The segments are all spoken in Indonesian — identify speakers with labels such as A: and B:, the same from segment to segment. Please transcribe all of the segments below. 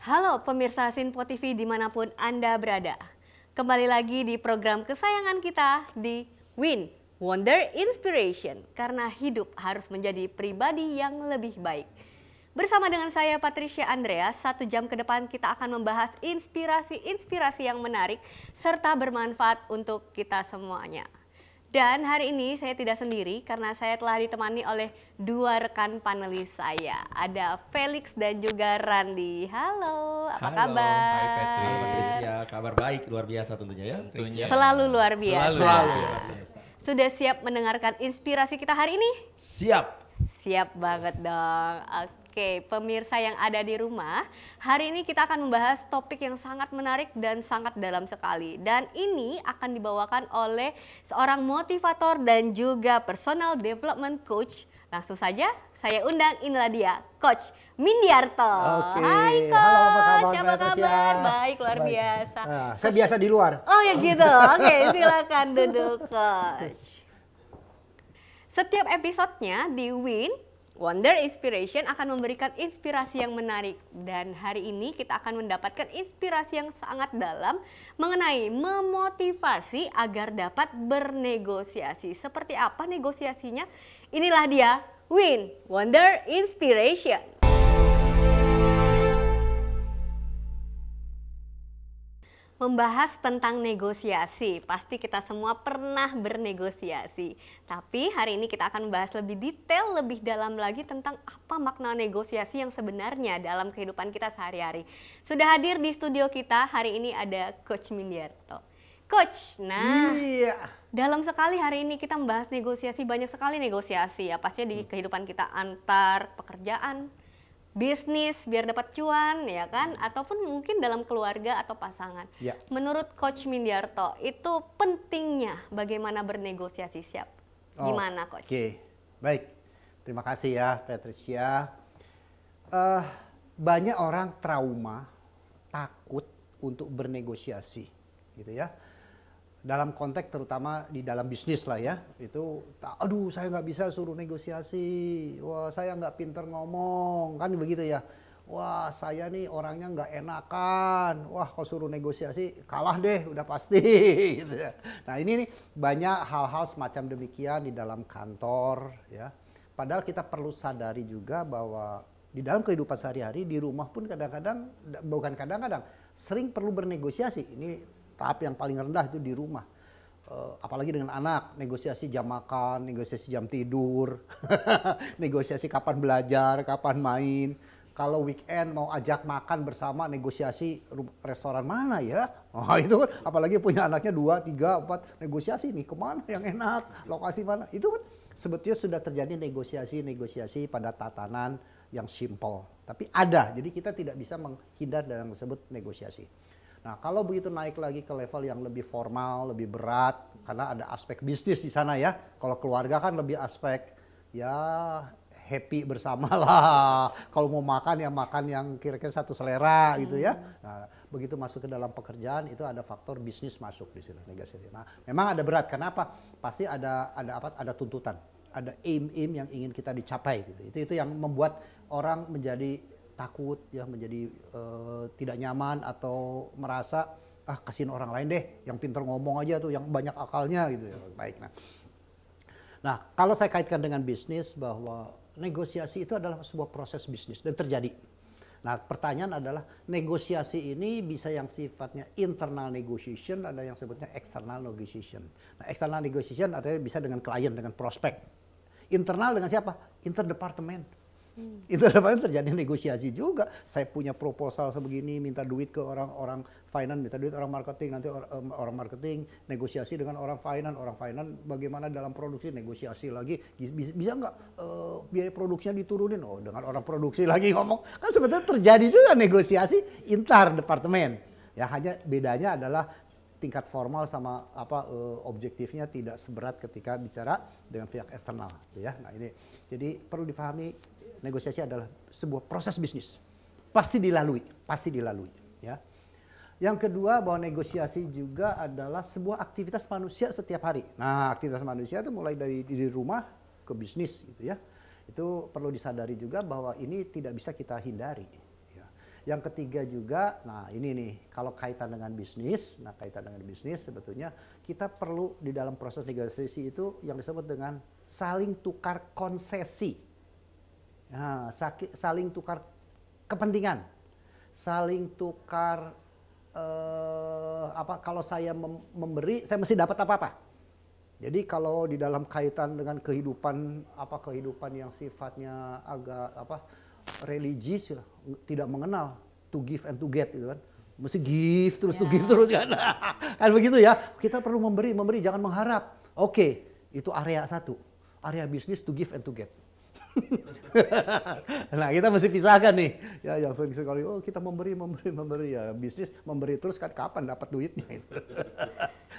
A: Halo pemirsa Sinpo TV dimanapun Anda berada. Kembali lagi di program kesayangan kita di Win Wonder Inspiration. Karena hidup harus menjadi pribadi yang lebih baik. Bersama dengan saya Patricia Andrea, 1 jam ke depan kita akan membahas inspirasi-inspirasi yang menarik serta bermanfaat untuk kita semuanya. Dan hari ini saya tidak sendiri karena saya telah ditemani oleh 2 rekan panelis saya. Ada Felix dan juga Randi. Halo, apa kabar?
B: Hai Petri. Halo Patricia, kabar baik, luar biasa tentunya ya.
A: Selalu luar biasa.
B: Selalu biasa.
A: Sudah siap mendengarkan inspirasi kita hari ini?
B: Siap.
A: Siap banget dong. Oke, pemirsa yang ada di rumah, hari ini kita akan membahas topik yang sangat menarik dan sangat dalam sekali. Dan ini akan dibawakan oleh seorang motivator dan juga personal development coach. Langsung saja saya undang, inilah dia, Coach Mindiarto.
C: Oke.
A: Hai Coach,
C: Halo, apa kabar,
A: apa
C: Patricia?
A: kabar? Baik, luar
C: Baik.
A: biasa.
C: Nah, saya biasa di luar.
A: Oh ya gitu, oke silakan duduk Coach. Setiap episodenya di Win Wonder Inspiration akan memberikan inspirasi yang menarik. Dan hari ini kita akan mendapatkan inspirasi yang sangat dalam mengenai memotivasi agar dapat bernegosiasi. Seperti apa negosiasinya? Inilah dia Win Wonder Inspiration. Membahas tentang negosiasi, pasti kita semua pernah bernegosiasi. Tapi hari ini kita akan membahas lebih detail, lebih dalam lagi tentang apa makna negosiasi yang sebenarnya dalam kehidupan kita sehari-hari. Sudah hadir di studio kita hari ini ada Coach Mindiarto. Coach, nah
C: Iya.
A: dalam sekali hari ini kita membahas negosiasi, banyak sekali negosiasi ya pastinya di kehidupan kita antar pekerjaan, bisnis biar dapat cuan ya kan, ataupun mungkin dalam keluarga atau pasangan.
C: Ya.
A: Menurut Coach Mindiarto itu pentingnya bagaimana bernegosiasi, siap? Gimana Coach?
C: Oke, baik. Terima kasih ya Patricia. Banyak orang trauma, takut untuk bernegosiasi, gitu ya. Dalam konteks terutama di dalam bisnis lah ya, itu aduh saya nggak bisa suruh negosiasi, wah saya nggak pinter ngomong, kan begitu ya. Wah saya nih orangnya nggak enakan, wah kalau suruh negosiasi kalah deh udah pasti gitu ya. Nah ini nih banyak hal-hal semacam demikian di dalam kantor ya. Padahal kita perlu sadari juga bahwa di dalam kehidupan sehari-hari di rumah pun kadang-kadang, bukan kadang-kadang, sering perlu bernegosiasi. Ini tahap yang paling rendah itu di rumah. Apalagi dengan anak, negosiasi jam makan, negosiasi jam tidur, negosiasi kapan belajar, kapan main. Kalau weekend mau ajak makan bersama, negosiasi restoran mana ya? Oh itu kan, apalagi punya anaknya 2, 3, 4, negosiasi nih kemana yang enak, lokasi mana. Itu kan sebetulnya sudah terjadi negosiasi pada tatanan yang simple. Tapi ada, jadi kita tidak bisa menghindar dari yang disebut negosiasi. Nah, kalau begitu naik lagi ke level yang lebih formal, lebih berat, karena ada aspek bisnis di sana ya. Kalau keluarga kan lebih aspek ya happy bersama lah. Kalau mau makan ya makan yang kira-kira satu selera gitu ya. Nah, begitu masuk ke dalam pekerjaan itu ada faktor bisnis masuk di sini negosiasi. Nah, memang ada berat. Kenapa? Pasti ada tuntutan, ada aim yang ingin kita dicapai gitu. Itu yang membuat orang menjadi takut ya, menjadi tidak nyaman atau merasa kasihin orang lain deh yang pintar ngomong aja tuh, yang banyak akalnya gitu ya. Baik. Nah kalau saya kaitkan dengan bisnis, bahwa negosiasi itu adalah sebuah proses bisnis dan terjadi. Nah pertanyaan adalah, negosiasi ini bisa yang sifatnya internal negotiation, ada yang sebutnya external negotiation. Nah external negotiation artinya bisa dengan klien, dengan prospek. Internal dengan siapa? Interdepartemen. Itu terjadi negosiasi juga. Saya punya proposal sebegini, minta duit ke orang finance, minta duit orang marketing, nanti orang marketing negosiasi dengan orang finance bagaimana dalam produksi, negosiasi lagi, bisa nggak biaya produksinya diturunin, dengan orang produksi lagi ngomong, kan sebetulnya terjadi juga negosiasi inter departemen. Ya hanya bedanya adalah tingkat formal sama objektifnya tidak seberat ketika bicara dengan pihak eksternal, ya. Nah ini jadi perlu difahami, negosiasi adalah sebuah proses bisnis, pasti dilalui, ya. Yang kedua, bahwa negosiasi juga adalah sebuah aktivitas manusia setiap hari. Nah, aktivitas manusia itu mulai dari rumah ke bisnis, gitu ya. Itu perlu disadari juga bahwa ini tidak bisa kita hindari. Ya. Yang ketiga juga, nah ini nih, kalau kaitan dengan bisnis, sebetulnya kita perlu di dalam proses negosiasi itu yang disebut dengan saling tukar konsesi. Nah, saling tukar kepentingan, saling tukar kalau saya memberi, saya mesti dapat apa-apa. Jadi kalau di dalam kaitan dengan kehidupan yang sifatnya agak religius, tidak mengenal to give and to get gitu kan. Mesti give terus to give terus kan. Kan begitu ya. Kita perlu memberi jangan mengharap. Oke, itu area satu. Area bisnis to give and to get. Nah, kita mesti pisahkan nih. Ya, yang sering sekali kita memberi ya, bisnis memberi terus kan kapan dapat duitnya itu.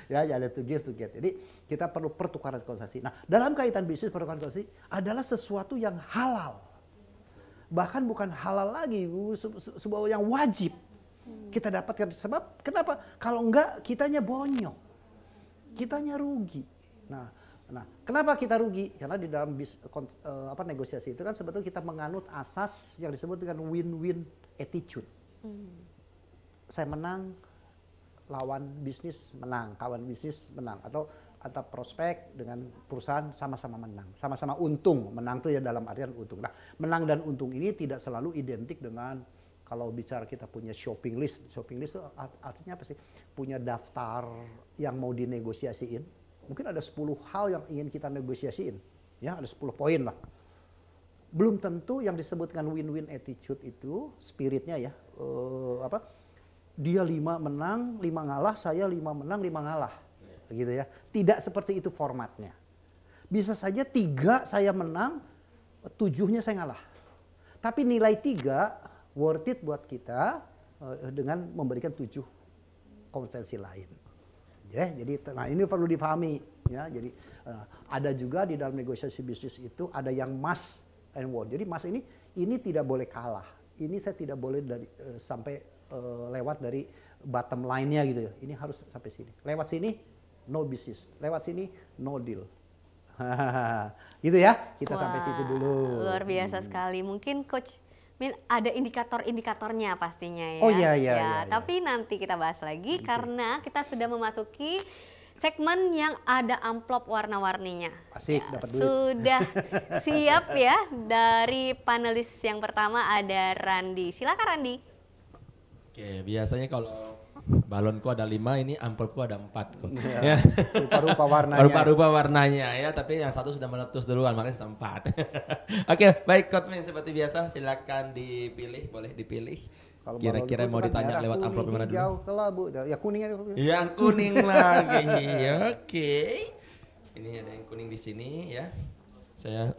C: Ya, ada to give to get. Jadi kita perlu pertukaran konsesi. Nah, dalam kaitan bisnis pertukaran konsesi adalah sesuatu yang halal. Bahkan bukan halal lagi, sebuah yang wajib kita dapatkan. Sebab kenapa? Kalau enggak kitanya bonyok, kitanya rugi. Nah, kenapa kita rugi? Karena di dalam negosiasi itu kan sebetulnya kita menganut asas yang disebut dengan win-win attitude. Saya menang, lawan bisnis menang, kawan bisnis menang, atau prospek dengan perusahaan sama-sama menang, sama-sama untung. Menang itu ya dalam artian untung. Nah, menang dan untung ini tidak selalu identik dengan kalau bicara kita punya shopping list. Shopping list itu artinya apa sih? Punya daftar yang mau dinegosiasiin. Mungkin ada 10 hal yang ingin kita negosiasiin. Ya, ada 10 poin lah. Belum tentu yang disebutkan win-win attitude itu spiritnya ya, dia 5 menang, 5 ngalah, saya 5 menang, 5 ngalah. Gitu ya. Tidak seperti itu formatnya. Bisa saja 3 saya menang, 7-nya saya ngalah. Tapi nilai 3 worth it buat kita dengan memberikan 7 kompetensi lain. Ya, jadi nah ini perlu difahami ya. Jadi ada juga di dalam negosiasi bisnis itu ada yang must and want. Jadi must ini tidak boleh kalah. Ini saya tidak boleh sampai lewat dari bottom line-nya gitu ya. Ini harus sampai sini. Lewat sini no business. Lewat sini no deal. Gitu ya. Kita sampai situ dulu.
A: Luar biasa sekali. Mungkin Coach Min ada indikator-indikatornya pastinya ya.
C: Oh iya.
A: Tapi nanti kita bahas lagi karena kita sudah memasuki segmen yang ada amplop warna-warninya.
C: Asik, dapat duit.
A: Sudah siap ya. Dari panelis yang pertama ada Randi. Silakan Randi.
B: Oke, biasanya kalau balonku ada 5, ini amplopku ada 4, Coach.
C: Ya. Rupa-rupa warnanya.
B: Rupa-rupa warnanya ya, tapi yang satu sudah meletus duluan, makanya 4. Oke, baik Coach Min, seperti biasa silakan dipilih, boleh dipilih. Kira-kira mau ditanya lewat amplop mana dulu?
C: Hijau, kelabu, ya kuning aja.
B: Yang kuning lagi, oke. Ini ada yang kuning di sini ya. Saya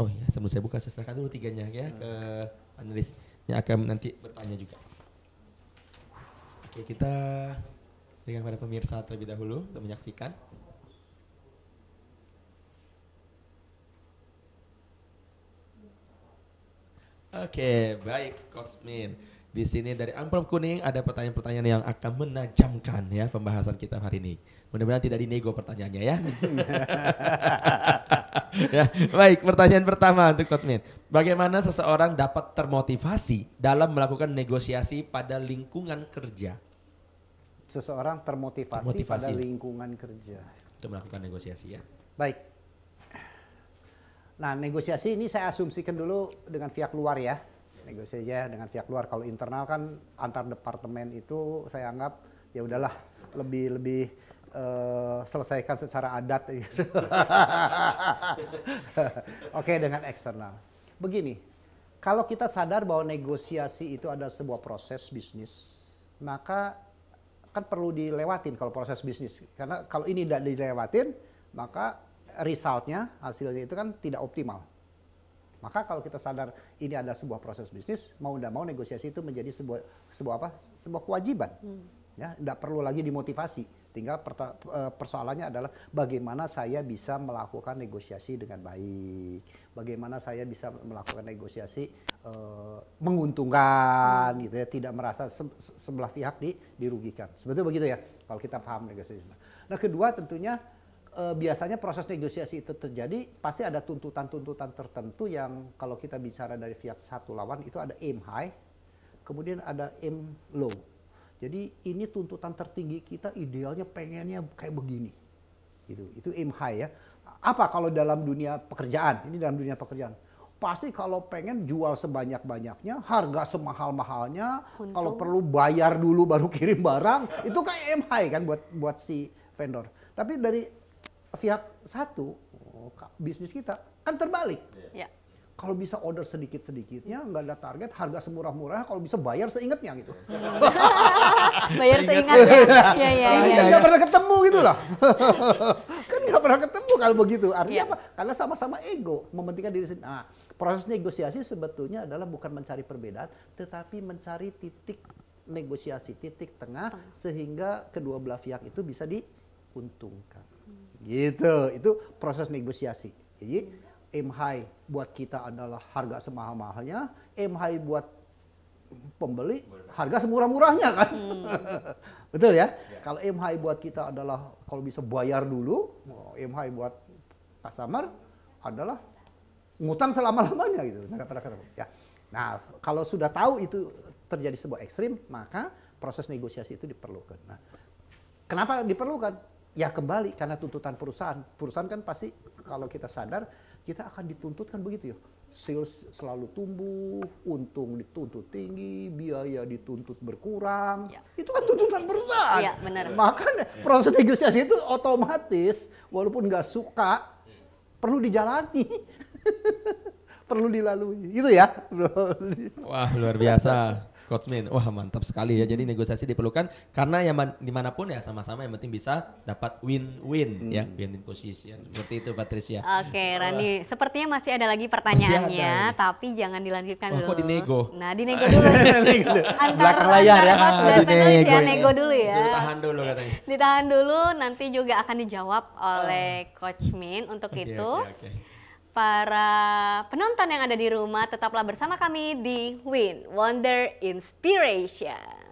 B: buka, saya serahkan dulu 3-nya ya ke panelis yang akan nanti bertanya juga. Oke, kita berikan pada pemirsa terlebih dahulu untuk menyaksikan. Oke, baik Coach Min. Di sini dari amplop kuning ada pertanyaan-pertanyaan yang akan menajamkan ya pembahasan kita hari ini. Mudah-mudahan tidak dinego pertanyaannya ya. Ya, baik, pertanyaan pertama untuk Coach Min. Bagaimana seseorang dapat termotivasi dalam melakukan negosiasi pada lingkungan kerja?
C: Seseorang termotivasi pada lingkungan kerja.
B: Untuk melakukan negosiasi ya.
C: Baik. Nah, negosiasi ini saya asumsikan dulu dengan pihak luar ya. Negosiasi ya dengan pihak luar. Kalau internal kan antar departemen itu saya anggap ya udahlah lebih selesaikan secara adat gitu. Oke, dengan eksternal. Begini, kalau kita sadar bahwa negosiasi itu adalah sebuah proses bisnis, maka kan perlu dilewatin kalau proses bisnis. Karena kalau ini tidak dilewatin, maka resultnya, hasilnya itu kan tidak optimal. Maka kalau kita sadar ini adalah sebuah proses bisnis, mau tidak mau negosiasi itu menjadi sebuah kewajiban. Ya, tidak perlu lagi dimotivasi. Tinggal persoalannya adalah bagaimana saya bisa melakukan negosiasi dengan baik, bagaimana saya bisa melakukan negosiasi menguntungkan, gitu ya, tidak merasa sebelah pihak dirugikan. Sebetulnya begitu ya, kalau kita paham negosiasi. Nah, kedua tentunya biasanya proses negosiasi itu terjadi pasti ada tuntutan-tuntutan tertentu yang kalau kita bicara dari pihak satu lawan itu ada aim high, kemudian ada aim low. Jadi ini tuntutan tertinggi kita idealnya pengennya kayak begini. Gitu. Itu aim high ya. Apa kalau dalam dunia pekerjaan? Ini dalam dunia pekerjaan. Pasti kalau pengen jual sebanyak-banyaknya, harga semahal-mahalnya, kalau perlu bayar dulu baru kirim barang, itu kayak aim high kan buat si vendor. Tapi dari pihak satu, bisnis kita kan terbalik.
A: Ya.
C: Kalau bisa order sedikit-sedikitnya, nggak ada target, harga semurah-murahnya, kalau bisa bayar seingatnya gitu.
A: Bayar seingatnya. Ya.
C: Ini kan nggak pernah ketemu gitu loh. Kan nggak pernah ketemu kalau begitu. Artinya apa? Karena sama-sama ego, mementingkan diri sendiri. Nah, proses negosiasi sebetulnya adalah bukan mencari perbedaan, tetapi mencari titik negosiasi, titik tengah, sehingga kedua belah pihak itu bisa diuntungkan. Gitu, itu proses negosiasi. Jadi aim high buat kita adalah harga semahal-mahalnya, aim high buat pembeli harga semurah-murahnya kan. Betul ya? Kalau aim high buat kita adalah kalau bisa bayar dulu, aim high buat customer adalah ngutang selama-lamanya gitu. Ya. Nah, kalau sudah tahu itu terjadi sebuah ekstrim, maka proses negosiasi itu diperlukan. Nah, kenapa diperlukan? Ya kembali karena tuntutan perusahaan. Perusahaan kan pasti kalau kita sadar kita akan dituntut kan begitu ya. Sales selalu tumbuh, untung dituntut tinggi, biaya dituntut berkurang. Ya. Itu kan tuntutan perusahaan.
A: Iya, benar.
C: Makanya proses negosiasi itu otomatis walaupun nggak suka perlu dijalani. Perlu dilalui. Itu ya.
B: Wah, luar biasa. Coach Min, wah mantap sekali ya. Jadi negosiasi diperlukan karena yang dimanapun ya sama-sama yang penting bisa dapat win-win ya, win-win position. Seperti itu Patricia.
A: Oke, Rani, sepertinya masih ada lagi pertanyaannya, tapi jangan dilanjutkan dulu.
B: Kok dinego?
A: Nah, dinego dulu.
C: Belakang layar ya.
A: Nego dulu ya.
B: Suruh tahan dulu katanya.
A: Ditahan dulu, nanti juga akan dijawab oleh Coach Min. Untuk itu. Para penonton yang ada di rumah, tetaplah bersama kami di Win Wonder Inspiration.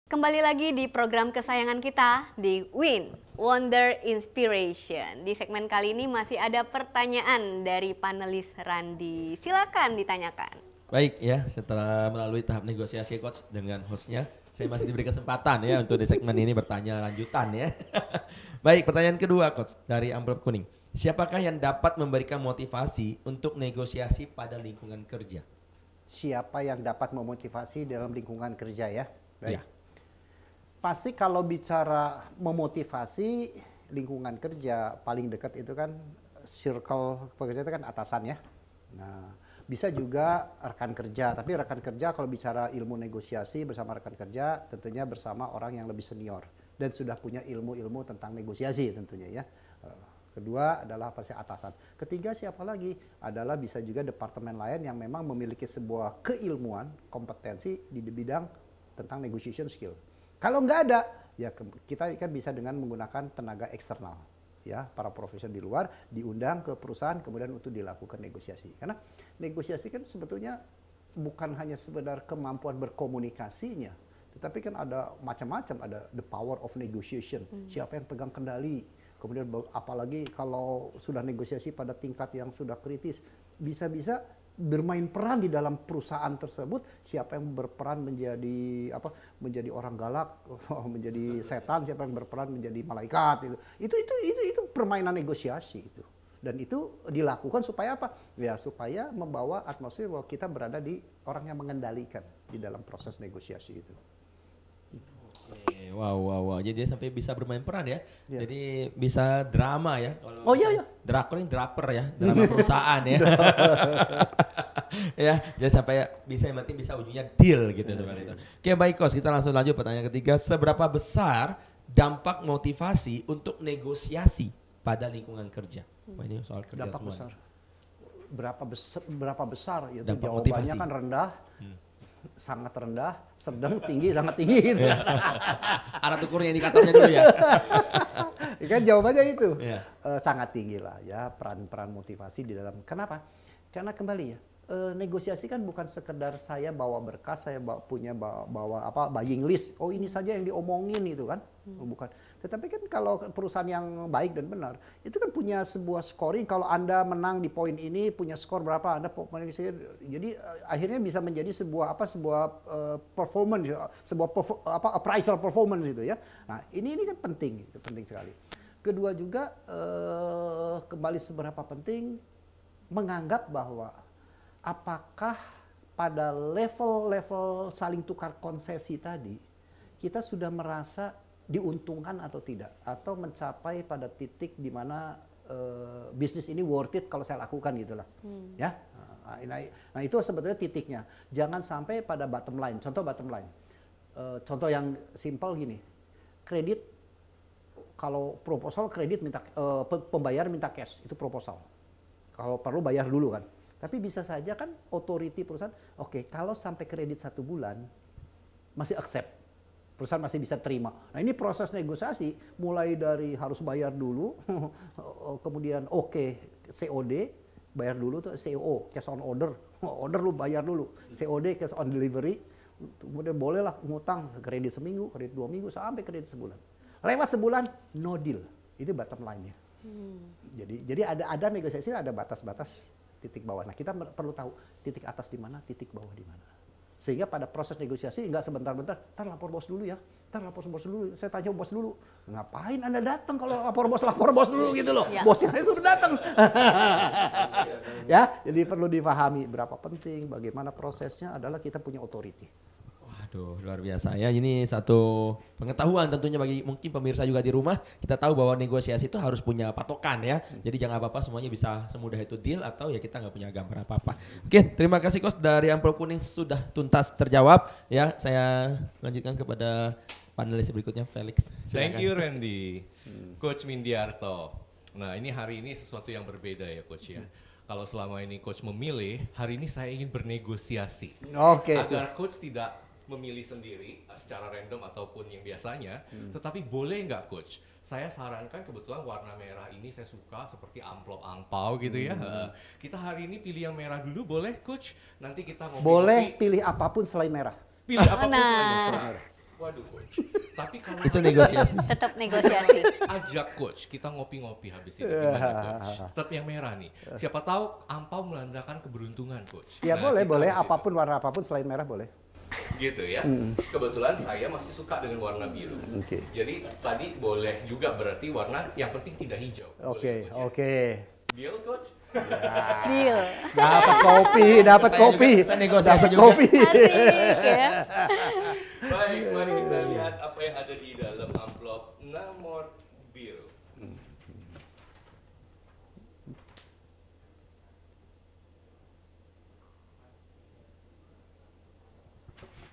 A: Kembali lagi di program kesayangan kita di Win Wonder Inspiration. Di segmen kali ini masih ada pertanyaan dari panelis Randi. Silakan ditanyakan.
B: Baik ya, setelah melalui tahap negosiasi Coach dengan hostnya, saya masih diberi kesempatan ya untuk di segmen ini bertanya lanjutan ya. Baik, pertanyaan kedua Coach dari amplop kuning. Siapakah yang dapat memberikan motivasi untuk negosiasi pada lingkungan kerja?
C: Siapa yang dapat memotivasi dalam lingkungan kerja ya? Baik.
B: Ya.
C: Pasti kalau bicara memotivasi lingkungan kerja paling dekat itu kan circle pekerja itu kan atasan ya. Nah, bisa juga rekan kerja, tapi rekan kerja kalau bicara ilmu negosiasi bersama rekan kerja tentunya bersama orang yang lebih senior dan sudah punya ilmu-ilmu tentang negosiasi tentunya ya. Kedua adalah pasti atasan. Ketiga siapa lagi? Adalah bisa juga departemen lain yang memang memiliki sebuah keilmuan, kompetensi di bidang tentang negotiation skill. Kalau nggak ada, ya kita kan bisa dengan menggunakan tenaga eksternal, ya para profesional di luar diundang ke perusahaan kemudian untuk dilakukan negosiasi. Karena negosiasi kan sebetulnya bukan hanya sekedar kemampuan berkomunikasinya, tetapi kan ada macam-macam, ada the power of negotiation, siapa yang pegang kendali. Kemudian apalagi kalau sudah negosiasi pada tingkat yang sudah kritis, bisa-bisa bermain peran di dalam perusahaan tersebut, siapa yang berperan menjadi orang galak, menjadi setan, siapa yang berperan menjadi malaikat itu permainan negosiasi itu. Dan itu dilakukan supaya apa? Ya supaya membawa atmosfer bahwa kita berada di orang yang mengendalikan di dalam proses negosiasi itu.
B: Wow. Jadi dia sampai bisa bermain peran ya. Yeah. Jadi bisa drama ya.
C: Oh iya.
B: Drakor ini draper ya, drama perusahaan ya. Ya, jadi sampai bisa yang penting bisa ujungnya deal gitu seperti itu. Oke, baik Coach, kita langsung lanjut pertanyaan ketiga. Seberapa besar dampak motivasi untuk negosiasi pada lingkungan kerja? Wah, ini soal kerja
C: dampak
B: semua.
C: Berapa besar? Ya,
B: dampak
C: jawabannya
B: motivasi
C: kan rendah. Sangat rendah, sedang, tinggi, sangat tinggi gitu.
B: Alat ukurnya indikatornya dulu ya.
C: Kan jawabannya itu.
B: Iya.
C: Sangat tinggi lah ya peran motivasi di dalam. Kenapa? Karena kembali ya, negosiasi kan bukan sekedar saya bawa berkas, saya bawa apa buying list. Oh ini saja yang diomongin itu kan, bukan. Tetapi kan kalau perusahaan yang baik dan benar, itu kan punya sebuah scoring. Kalau Anda menang di poin ini, punya skor berapa, Anda jadi akhirnya bisa menjadi sebuah performance, sebuah appraisal performance itu ya. Nah ini kan penting, itu penting sekali. Kedua juga kembali seberapa penting menganggap bahwa apakah pada level saling tukar konsesi tadi kita sudah merasa diuntungkan atau tidak, atau mencapai pada titik di mana bisnis ini worth it kalau saya lakukan gitulah, ya. Nah itu sebetulnya titiknya. Jangan sampai pada bottom line. Contoh bottom line. Contoh yang simpel gini, kredit kalau proposal kredit minta pembayar minta cash itu proposal. Kalau perlu bayar dulu kan. Tapi bisa saja kan authority perusahaan, oke, kalau sampai kredit 1 bulan masih accept. Perusahaan masih bisa terima. Nah ini proses negosiasi mulai dari harus bayar dulu, kemudian COD, bayar dulu tuh CO, cash on order, order lu bayar dulu, COD, cash on delivery, kemudian bolehlah ngutang kredit seminggu, kredit 2 minggu, sampai kredit sebulan. Lewat sebulan, no deal, itu bottom line-nya. Jadi ada negosiasi, ada batas-batas titik bawah. Nah kita perlu tahu titik atas di mana, titik bawah di mana. Sehingga pada proses negosiasi nggak sebentar-bentar, ntar lapor bos dulu ya, ntar lapor bos dulu, saya tanya bos dulu. Ngapain Anda datang kalau lapor bos dulu gitu loh. Ya. Bosnya sudah datang. Ya, jadi perlu dipahami berapa penting, bagaimana prosesnya adalah kita punya authority.
B: Waduh, luar biasa ya. Ini satu pengetahuan tentunya bagi mungkin pemirsa juga di rumah. Kita tahu bahwa negosiasi itu harus punya patokan ya. Jadi jangan apa-apa semuanya bisa semudah itu deal atau ya kita nggak punya gambar apa-apa. Oke, terima kasih Coach dari amplop kuning sudah tuntas terjawab. Ya, saya lanjutkan kepada panelis berikutnya Felix. Silakan.
D: Thank you Randy. Coach Mindiarto. Nah ini hari ini sesuatu yang berbeda ya Coach ya. Kalau selama ini Coach memilih, hari ini saya ingin bernegosiasi.
C: Oke.
D: Agar Coach tidak memilih sendiri secara random ataupun yang biasanya, tetapi boleh nggak Coach? Saya sarankan kebetulan warna merah ini saya suka seperti amplop angpau gitu ya. Kita hari ini pilih yang merah dulu boleh Coach? Nanti kita ngopi-ngopi.
C: Boleh pilih apapun selain merah.
D: Pilih apapun selain merah. Waduh Coach, tapi kalau
B: itu negosiasi.
A: Tetap negosiasi.
D: Ajak Coach, kita ngopi-ngopi habis ini gimana Coach? Tetap yang merah nih. Siapa tahu angpau melandakan keberuntungan Coach.
C: Ya
D: nah,
C: boleh apapun warna apapun selain merah boleh.
D: Gitu ya. Kebetulan saya masih suka dengan warna biru. Jadi tadi boleh juga berarti warna yang penting tidak hijau.
C: Oke.
D: Deal Coach?
C: Ya.
A: Deal.
C: Dapat kopi.
B: Saya negosiasi juga.
C: Kopi.
A: Asik ya.
D: Baik, mari kita lihat apa yang ada di dalam amplop nomor biru.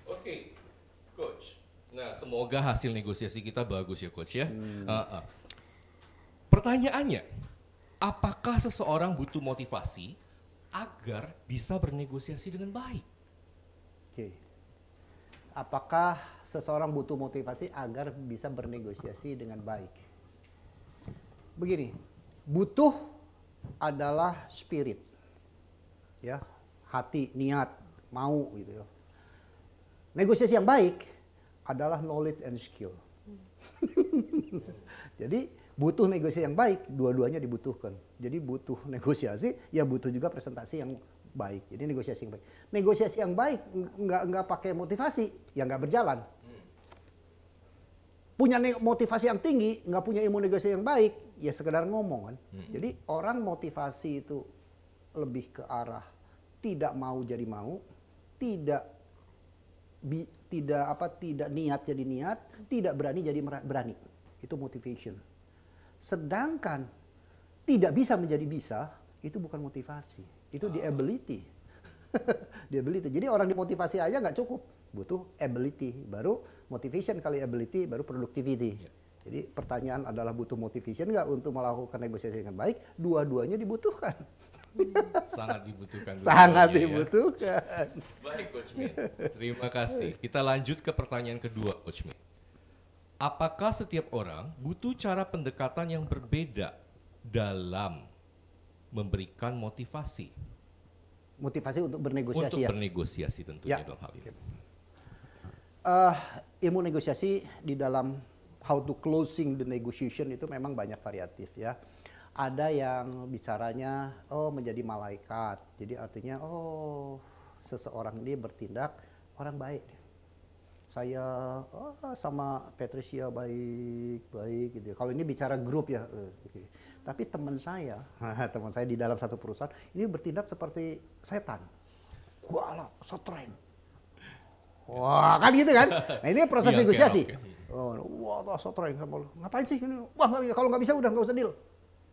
D: Oke, Coach. Nah, semoga hasil negosiasi kita bagus ya, Coach ya. Pertanyaannya, apakah seseorang butuh motivasi agar bisa bernegosiasi dengan baik?
C: Oke. Apakah seseorang butuh motivasi agar bisa bernegosiasi dengan baik? Begini, butuh adalah spirit, ya, hati, niat, mau gitu ya. Negosiasi yang baik adalah knowledge and skill. Jadi butuh negosiasi yang baik, dua-duanya dibutuhkan. Jadi butuh negosiasi, ya butuh juga presentasi yang baik. Jadi negosiasi yang baik. Negosiasi yang baik nggak pakai motivasi, ya nggak berjalan. Punya motivasi yang tinggi, nggak punya ilmu negosiasi yang baik, ya sekedar ngomong kan. Jadi orang motivasi itu lebih ke arah tidak mau jadi mau, tidak niat jadi niat, tidak berani jadi berani. Itu motivation. Sedangkan tidak bisa menjadi bisa, itu bukan motivasi. Itu the ability. The ability. Jadi orang dimotivasi aja nggak cukup, butuh ability. Baru motivation kali ability, baru productivity. Jadi pertanyaan adalah butuh motivation nggak untuk melakukan negosiasi dengan baik? Dua-duanya dibutuhkan.
D: Sangat dibutuhkan.
C: Sangat
D: ya.
C: dibutuhkan.
D: Baik Coach Min, terima kasih. Kita lanjut ke pertanyaan kedua Coach Min. apakah setiap orang butuh cara pendekatan yang berbeda dalam memberikan motivasi?
C: Motivasi untuk bernegosiasi
D: Untuk
C: ya.
D: bernegosiasi tentunya
C: Ya.
D: dalam hal ini.
C: Ilmu negosiasi di dalam how to closing the negotiation itu memang banyak variatif ya. Ada yang bicaranya menjadi malaikat. Jadi artinya seseorang ini bertindak orang baik. Saya sama Patricia baik gitu. Kalau ini bicara grup ya. Tapi teman saya di dalam satu perusahaan ini bertindak seperti setan. Walah, strength. Wah, kan gitu kan? Nah, ini proses
D: Iya,
C: negosiasi.
D: oke.
C: Wah, strength sama lu. Ngapain sih ini? Wah, kalau nggak bisa udah nggak usah deal.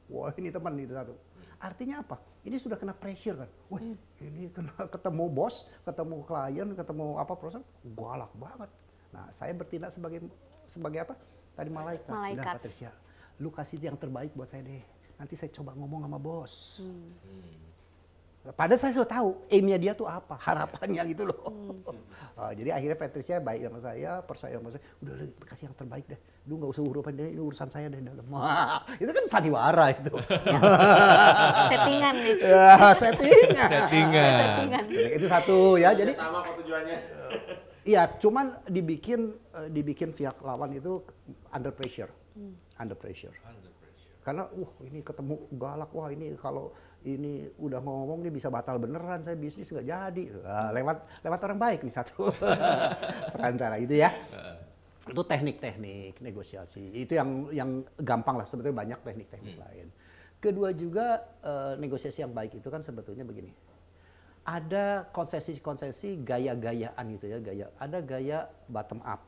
C: Wah, ini teman itu satu. Artinya apa? Ini sudah kena pressure kan. Wah, ini ketemu bos, ketemu klien, ketemu apa proses, galak banget. Nah, saya bertindak sebagai apa? Tadi malaikat.
A: Malaikat.
C: Udah, Patricia, lu kasih yang terbaik buat saya deh. Nanti saya coba ngomong sama bos. Padahal saya sudah tahu aimnya dia tuh apa, harapannya gitu loh. Jadi akhirnya Patricia baik sama saya, percaya sama saya. Udah kasih yang terbaik deh. Lu nggak usah urusan ini urusan saya deh dalam. Itu kan sandiwara itu.
A: Settingan nih.
C: Ya, settingan.
D: Settingan.
C: Itu satu ya. Jadi
E: Sama kok tujuannya.
C: iya, cuman dibikin pihak lawan itu under pressure. Under pressure. Karena ini ketemu galak, wah ini kalau ini udah ngomong nih bisa batal beneran, saya bisnis nggak jadi. Lewat orang baik nih satu. Perantara itu ya. Itu teknik-teknik negosiasi. Itu yang gampang lah, sebetulnya banyak teknik-teknik lain. Kedua juga negosiasi yang baik itu kan sebetulnya begini. Ada konsesi-konsesi gaya-gayaan gitu ya, ada gaya bottom up.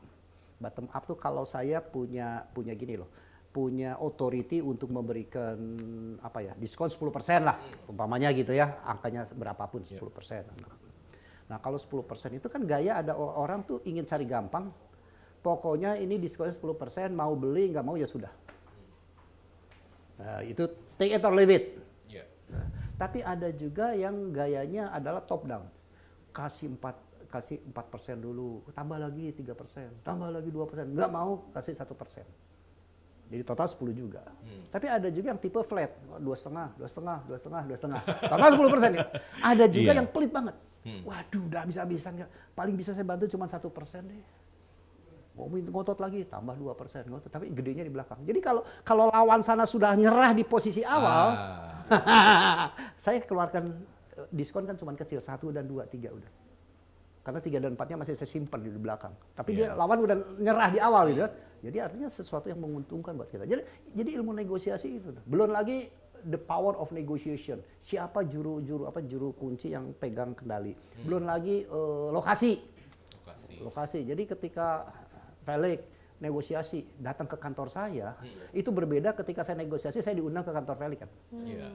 C: Bottom up tuh kalau saya punya gini loh. Punya authority untuk memberikan apa ya, diskon 10% lah, umpamanya gitu ya, angkanya berapapun 10%. Nah kalau 10% itu kan gaya ada orang tuh ingin cari gampang, pokoknya ini diskonnya 10%, mau beli nggak mau ya sudah. Nah, itu take it or leave it.
D: Yeah.
C: Nah, tapi ada juga yang gayanya adalah top down, kasih 4% dulu, tambah lagi 3%, tambah lagi 2%, nggak mau kasih 1%. Jadi total 10 juga. Tapi ada juga yang tipe flat, 2,5, total 10% ya. Ada juga yang pelit banget. Waduh, udah habis-habisan nggak. Paling bisa saya bantu cuma 1% deh. Mau ngotot lagi, tambah 2%, ngotot. Tapi gedenya di belakang. Jadi kalau lawan sana sudah nyerah di posisi awal, saya keluarkan diskon kan cuma kecil, 1 dan 2, 3 udah. Karena 3 dan 4-nya masih saya simpan di belakang. Tapi dia lawan udah nyerah di awal gitu. Jadi artinya sesuatu yang menguntungkan buat kita. Jadi ilmu negosiasi itu. Belum lagi the power of negotiation. Siapa juru kunci yang pegang kendali. Belum lagi lokasi. Jadi ketika Felix negosiasi datang ke kantor saya, itu berbeda ketika saya negosiasi saya diundang ke kantor Felix kan.
D: Iya.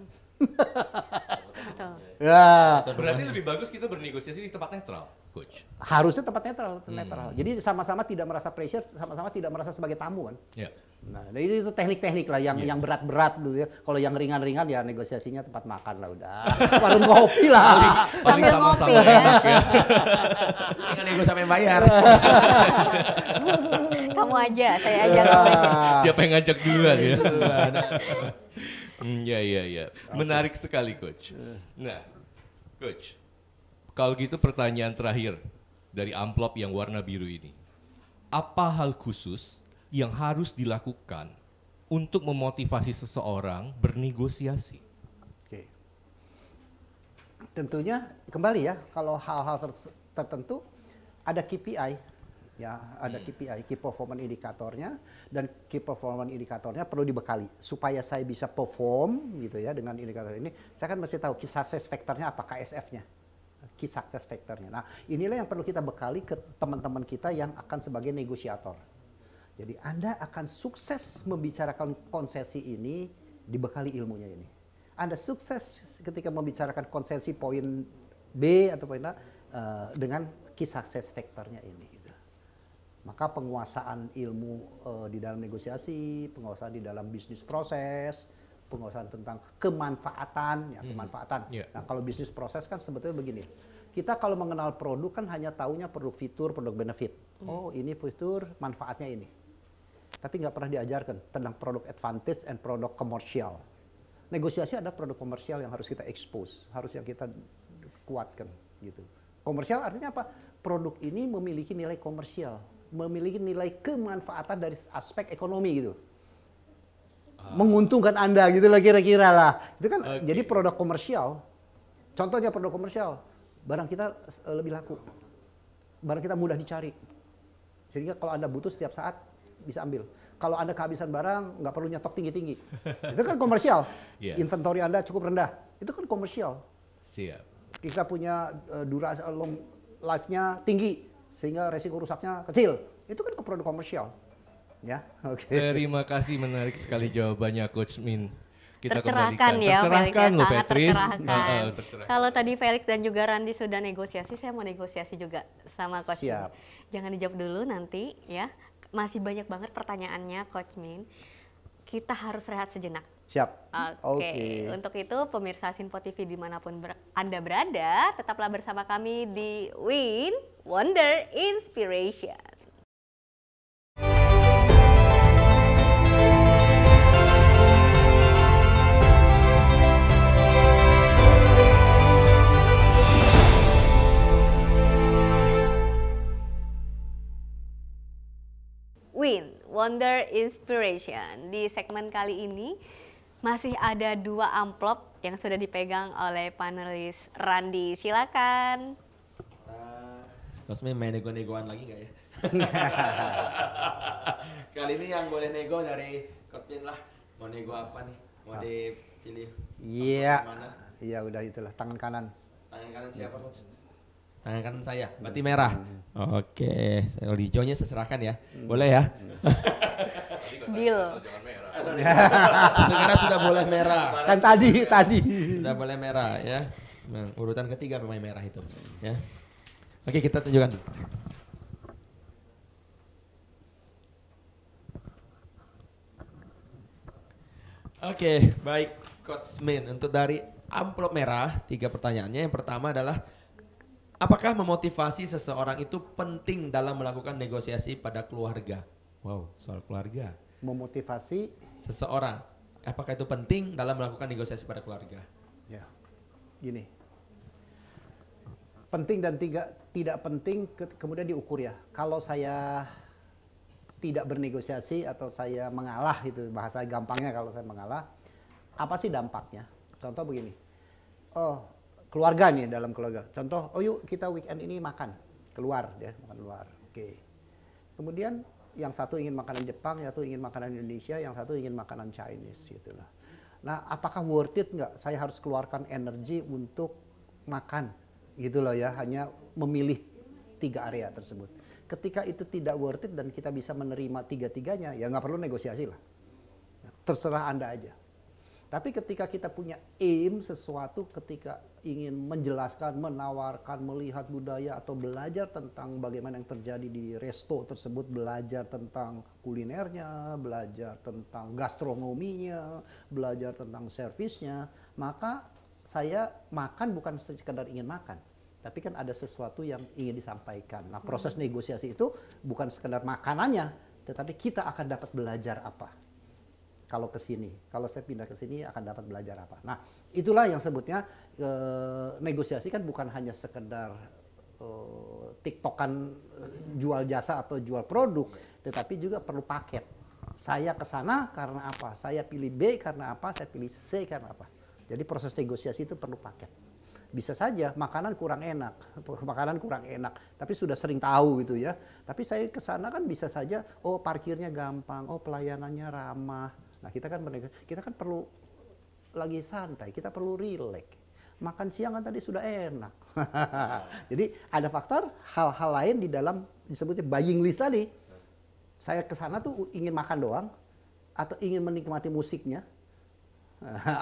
A: Betul.
C: Ya.
D: Berarti lebih bagus kita bernegosiasi di tempat netral, Coach.
C: Harusnya tempat netral. Jadi sama-sama tidak merasa pressure, sama-sama tidak merasa sebagai tamu kan.
D: Ya.
C: Nah, itu teknik-teknik lah yang berat-berat dulu ya. Kalau yang ringan-ringan ya negosiasinya tempat makan lah udah. Warung kopi lah.
D: Paling
A: Sambil
D: sama-sama
A: ngopi ya.
D: enak ya.
B: Tinggal nego sampai bayar.
A: Kamu aja, saya aja kamu aja.
D: Siapa yang ngajak duluan ya? Ya. Menarik sekali, Coach. Nah, Coach, kalau gitu pertanyaan terakhir dari amplop yang warna biru ini. Apa hal khusus yang harus dilakukan untuk memotivasi seseorang bernegosiasi?
C: Oke. Tentunya kembali ya, kalau hal-hal tertentu ada KPI. Ya, ada KPI, Key Performance Indicatornya, dan Key Performance Indicatornya perlu dibekali supaya saya bisa perform gitu ya dengan indikator ini. Saya kan mesti tahu Key Success Factor-nya apa, KSF-nya, Key Success Factor-nya. Nah, inilah yang perlu kita bekali ke teman-teman kita yang akan sebagai negosiator. Jadi Anda akan sukses membicarakan konsesi ini dibekali ilmunya ini. Anda sukses ketika membicarakan konsesi poin B atau poin A dengan Key Success Factor-nya ini. Maka penguasaan ilmu di dalam negosiasi, penguasaan di dalam bisnis proses, penguasaan tentang kemanfaatan, ya kemanfaatan. Nah kalau bisnis proses kan sebetulnya begini, kita kalau mengenal produk kan hanya taunya produk fitur, produk benefit. Oh ini fitur, manfaatnya ini. tapi nggak pernah diajarkan tentang produk advantage and produk komersial. Negosiasi ada produk komersial yang harus kita expose, harus yang kita kuatkan gitu. Komersial artinya apa? Produk ini memiliki nilai komersial, memiliki nilai kemanfaatan dari aspek ekonomi gitu. Menguntungkan Anda gitu lah kira-kira lah. Itu kan jadi produk komersial. Contohnya produk komersial, barang kita lebih laku. Barang kita mudah dicari. Sehingga kalau Anda butuh setiap saat bisa ambil. Kalau Anda kehabisan barang, nggak perlu nyetok tinggi-tinggi. Itu kan komersial.
D: Yes.
C: Inventory Anda cukup rendah. Itu kan komersial.
D: Siap.
C: Kita punya durasi long life-nya tinggi sehingga resiko rusaknya kecil. Itu kan produk komersial. Ya, oke.
D: Terima kasih, menarik sekali jawabannya Coach Min. Kita
A: Tercerahkan
D: kembalikan.
A: ya,
D: Tercerahkan
A: Felix,
D: loh
A: sangat
D: Petris.
A: tercerahkan.
D: Tercerahkan.
A: Kalau tadi Felix dan juga Randi sudah negosiasi, saya mau negosiasi juga sama Coach Min.
C: Siap.
A: Jangan dijawab dulu nanti ya. Masih banyak banget pertanyaannya Coach Min. Kita harus rehat sejenak.
C: Siap.
A: Oke, untuk itu pemirsa Sinpo TV dimanapun Anda berada, tetaplah bersama kami di Win Wonder Inspiration. Win Wonder Inspiration. Di segmen kali ini masih ada 2 amplop yang sudah dipegang oleh panelis Randi. Silakan.
B: Coach Min main nego-negoan lagi nggak ya? Kali ini yang boleh nego dari Coach Min lah. Mau nego apa nih? Mau dipilih?
C: Iya.
B: Mana?
C: Iya udah itulah tangan kanan.
B: Tangan kanan siapa Coach? Tangan kanan saya, berarti merah. Oke, kalau hijaunya saya serahkan ya. Boleh ya?
A: Deal.
B: Sekarang sudah boleh merah.
C: Kan tadi.
B: Sudah boleh merah ya. Nah, urutan ketiga memang merah itu. Ya. Oke, kita tunjukkan. Oke, baik Coach Min. Untuk dari amplop merah, 3 pertanyaannya. Yang pertama adalah, apakah memotivasi seseorang itu penting dalam melakukan negosiasi pada keluarga? Wow, soal keluarga.
C: Memotivasi
B: Seseorang, apakah itu penting dalam melakukan negosiasi pada keluarga?
C: ya. Gini. Penting dan tidak penting kemudian diukur ya. Kalau saya tidak bernegosiasi atau saya mengalah, itu bahasa gampangnya, kalau saya mengalah, apa sih dampaknya? Contoh begini. Oh, keluarga nih, dalam keluarga. Contoh, oh yuk kita weekend ini makan keluar ya, makan luar. Oke. Kemudian yang satu ingin makanan Jepang, yang satu ingin makanan Indonesia, yang satu ingin makanan Chinese gitu lah. Nah, apakah worth it nggak saya harus keluarkan energi untuk makan gitu loh ya, hanya memilih 3 area tersebut. Ketika itu tidak worth it dan kita bisa menerima 3-tiganya, ya nggak perlu negosiasi lah. Terserah Anda aja. Tapi ketika kita punya aim sesuatu, ketika ingin menjelaskan, menawarkan, melihat budaya atau belajar tentang bagaimana yang terjadi di resto tersebut, belajar tentang kulinernya, belajar tentang gastronominya, belajar tentang servisnya, maka saya makan bukan sekedar ingin makan, tapi kan ada sesuatu yang ingin disampaikan. Nah, proses negosiasi itu bukan sekedar makanannya, tetapi kita akan dapat belajar apa. Kalau ke sini, kalau saya pindah ke sini akan dapat belajar apa. Nah, itulah yang sebutnya negosiasi kan bukan hanya sekedar tiktokan jual jasa atau jual produk, tetapi juga perlu paket. Saya ke sana karena apa? Saya pilih B karena apa? Saya pilih C karena apa? Jadi proses negosiasi itu perlu paket. Bisa saja makanan kurang enak, tapi sudah sering tahu gitu ya. Tapi saya ke sana kan bisa saja, oh parkirnya gampang, oh pelayanannya ramah. Nah, kita kan perlu lagi santai, kita perlu rileks. Makan siang kan tadi sudah enak. Jadi ada faktor hal-hal lain di dalam disebutnya buying list tadi. Saya ke sana tuh ingin makan doang, atau ingin menikmati musiknya,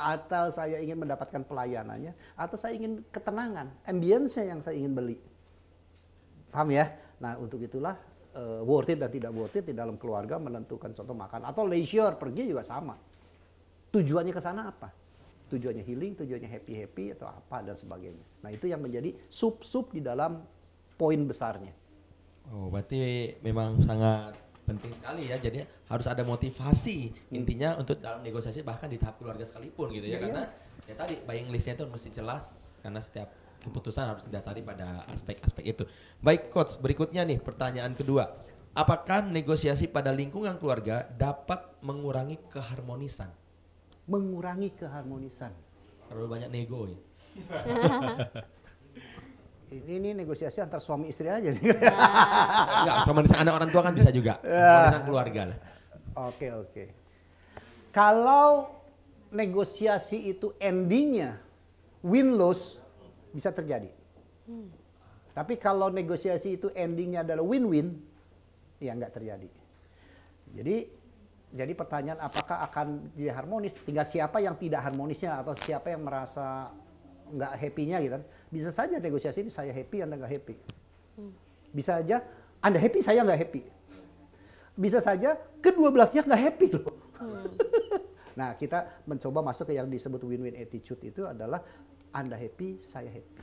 C: atau saya ingin mendapatkan pelayanannya, atau saya ingin ketenangan, ambience-nya yang saya ingin beli. Paham ya? Nah, untuk itulah worth it dan tidak worth it di dalam keluarga menentukan contoh makan. Atau leisure, pergi juga sama. Tujuannya ke sana apa? Tujuannya healing, tujuannya happy-happy, atau apa, dan sebagainya. Nah, itu yang menjadi sub-sub di dalam poin besarnya.
B: Oh, berarti memang sangat penting sekali ya. Jadi harus ada motivasi intinya untuk dalam negosiasi bahkan di tahap keluarga sekalipun gitu ya. Karena ya tadi buying listnya itu mesti jelas karena setiap keputusan harus didasari pada aspek-aspek itu. Baik coach, berikutnya nih pertanyaan kedua. Apakah negosiasi pada lingkungan keluarga dapat mengurangi keharmonisan?
C: Mengurangi keharmonisan.
B: Terlalu banyak nego ya.
C: Ini negosiasi antar suami istri aja nih.
B: Enggak, keharmonisan anak orang tua kan bisa juga. Keharmonisan keluarga lah.
C: Oke. Kalau negosiasi itu endingnya win-lose, bisa terjadi. Tapi kalau negosiasi itu endingnya adalah win-win, ya nggak terjadi. Jadi pertanyaan apakah akan jadi harmonis? Tinggal siapa yang tidak harmonisnya atau siapa yang merasa nggak happy-nya gitu kan. Bisa saja negosiasi ini saya happy, Anda nggak happy. Bisa aja Anda happy, saya nggak happy. Bisa saja kedua belah pihak nggak happy loh. Nah, kita mencoba masuk ke yang disebut win-win attitude itu adalah Anda happy, saya happy.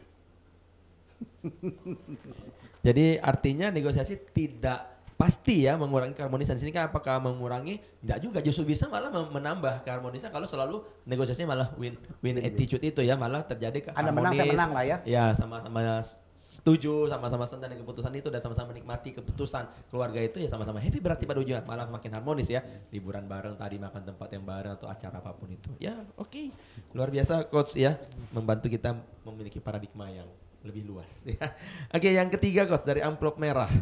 B: Jadi artinya negosiasi tidak pasti ya mengurangi keharmonisan. Sini kan apakah mengurangi? Enggak juga, justru bisa malah menambah keharmonisan kalau selalu negosiasinya malah win attitude itu ya, malah terjadi keharmonis.
C: Anda menang, saya menang lah ya.
B: Ya, sama-sama setuju, sama-sama senang dengan keputusan itu dan sama-sama menikmati keputusan keluarga itu ya sama-sama happy berarti pada ujungnya malah makin harmonis ya. Liburan bareng tadi, makan tempat yang bareng atau acara apapun itu. Ya, oke. Luar biasa coach ya, membantu kita memiliki paradigma yang lebih luas ya. Oke, yang ketiga coach dari amplop merah.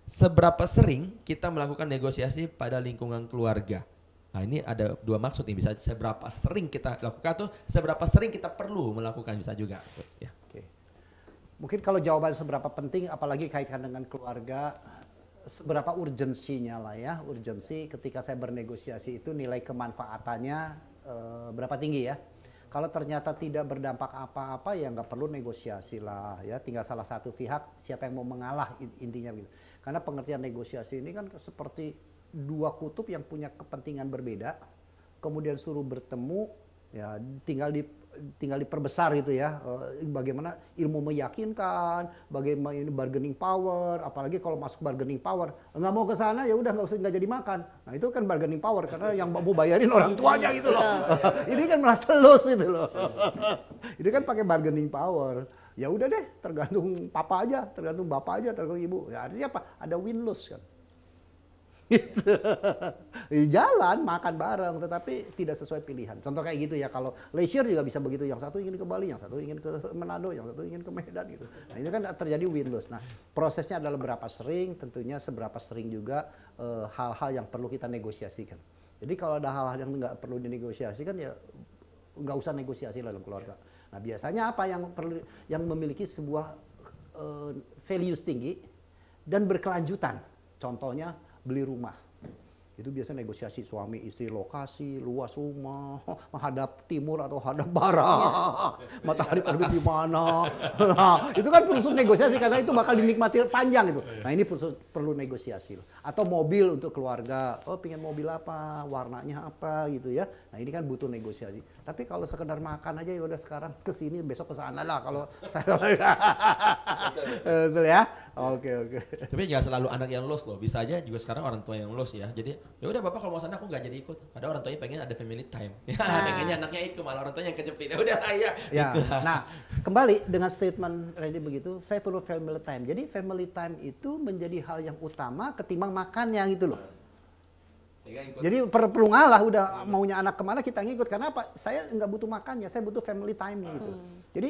B: Seberapa sering kita melakukan negosiasi pada lingkungan keluarga? Nah, ini ada dua maksud nih, bisa seberapa sering kita lakukan atau seberapa sering kita perlu melakukan, bisa juga. Ya.
C: Oke. Mungkin kalau jawaban seberapa penting, apalagi kaitan dengan keluarga, seberapa urgensinya lah ya. Urgensi ketika saya bernegosiasi itu nilai kemanfaatannya berapa tinggi ya. Kalau ternyata tidak berdampak apa-apa ya nggak perlu negosiasi lah ya. Tinggal salah satu pihak siapa yang mau mengalah intinya gitu. Karena pengertian negosiasi ini kan seperti dua kutub yang punya kepentingan berbeda, kemudian suruh bertemu, ya tinggal diperbesar gitu ya. Bagaimana ilmu meyakinkan, bagaimana ini bargaining power, apalagi kalau masuk bargaining power, nggak mau ke sana ya udah nggak jadi makan. Nah itu kan bargaining power karena yang mau bayarin orang tuanya gitu loh. Ini kan merasa los gitu loh. Ini kan pakai bargaining power. Ya udah deh, tergantung papa aja, tergantung bapak aja, tergantung ibu. Ya artinya apa? Ada win-lose kan. Gitu. Jalan, makan bareng, tetapi tidak sesuai pilihan. Contoh kayak gitu ya, kalau leisure juga bisa begitu. Yang satu ingin ke Bali, yang satu ingin ke Manado, yang satu ingin ke Medan gitu. Nah ini kan terjadi win-lose. Nah prosesnya adalah berapa sering, tentunya seberapa sering juga hal-hal yang perlu kita negosiasikan. Jadi kalau ada hal-hal yang nggak perlu dinegosiasikan ya nggak usah negosiasi dalam keluarga. Nah biasanya apa yang memiliki sebuah values tinggi dan berkelanjutan. Contohnya beli rumah. Itu biasa negosiasi suami istri, lokasi, luas rumah, menghadap timur atau hadap barat, matahari terbit di mana. Nah, itu kan perlu negosiasi karena itu bakal dinikmati panjang itu. Nah, ini perlu negosiasi. Atau mobil untuk keluarga, oh pengen mobil apa, warnanya apa gitu ya. Nah, ini kan butuh negosiasi. Tapi kalau sekedar makan aja ya udah sekarang ke sini, besok ke sana lah kalau saya. Betul ya? Oke.
B: Tapi nggak selalu anak yang lost loh, bisa aja juga sekarang orang tua yang lost ya. Jadi ya udah bapak kalau mau sana aku nggak jadi ikut. Padahal orang tuanya pengen ada family time. Ya pengennya anaknya ikut, malah orang tuanya yang kejepit. Ya udah ya.
C: Nah kembali dengan statement Randy begitu, saya perlu family time. Jadi family time itu menjadi hal yang utama ketimbang makannya gitu loh. Jadi perlu ngalah, udah maunya anak kemana kita ngikut. Karena apa? Saya nggak butuh makannya, saya butuh family time-nya gitu. Jadi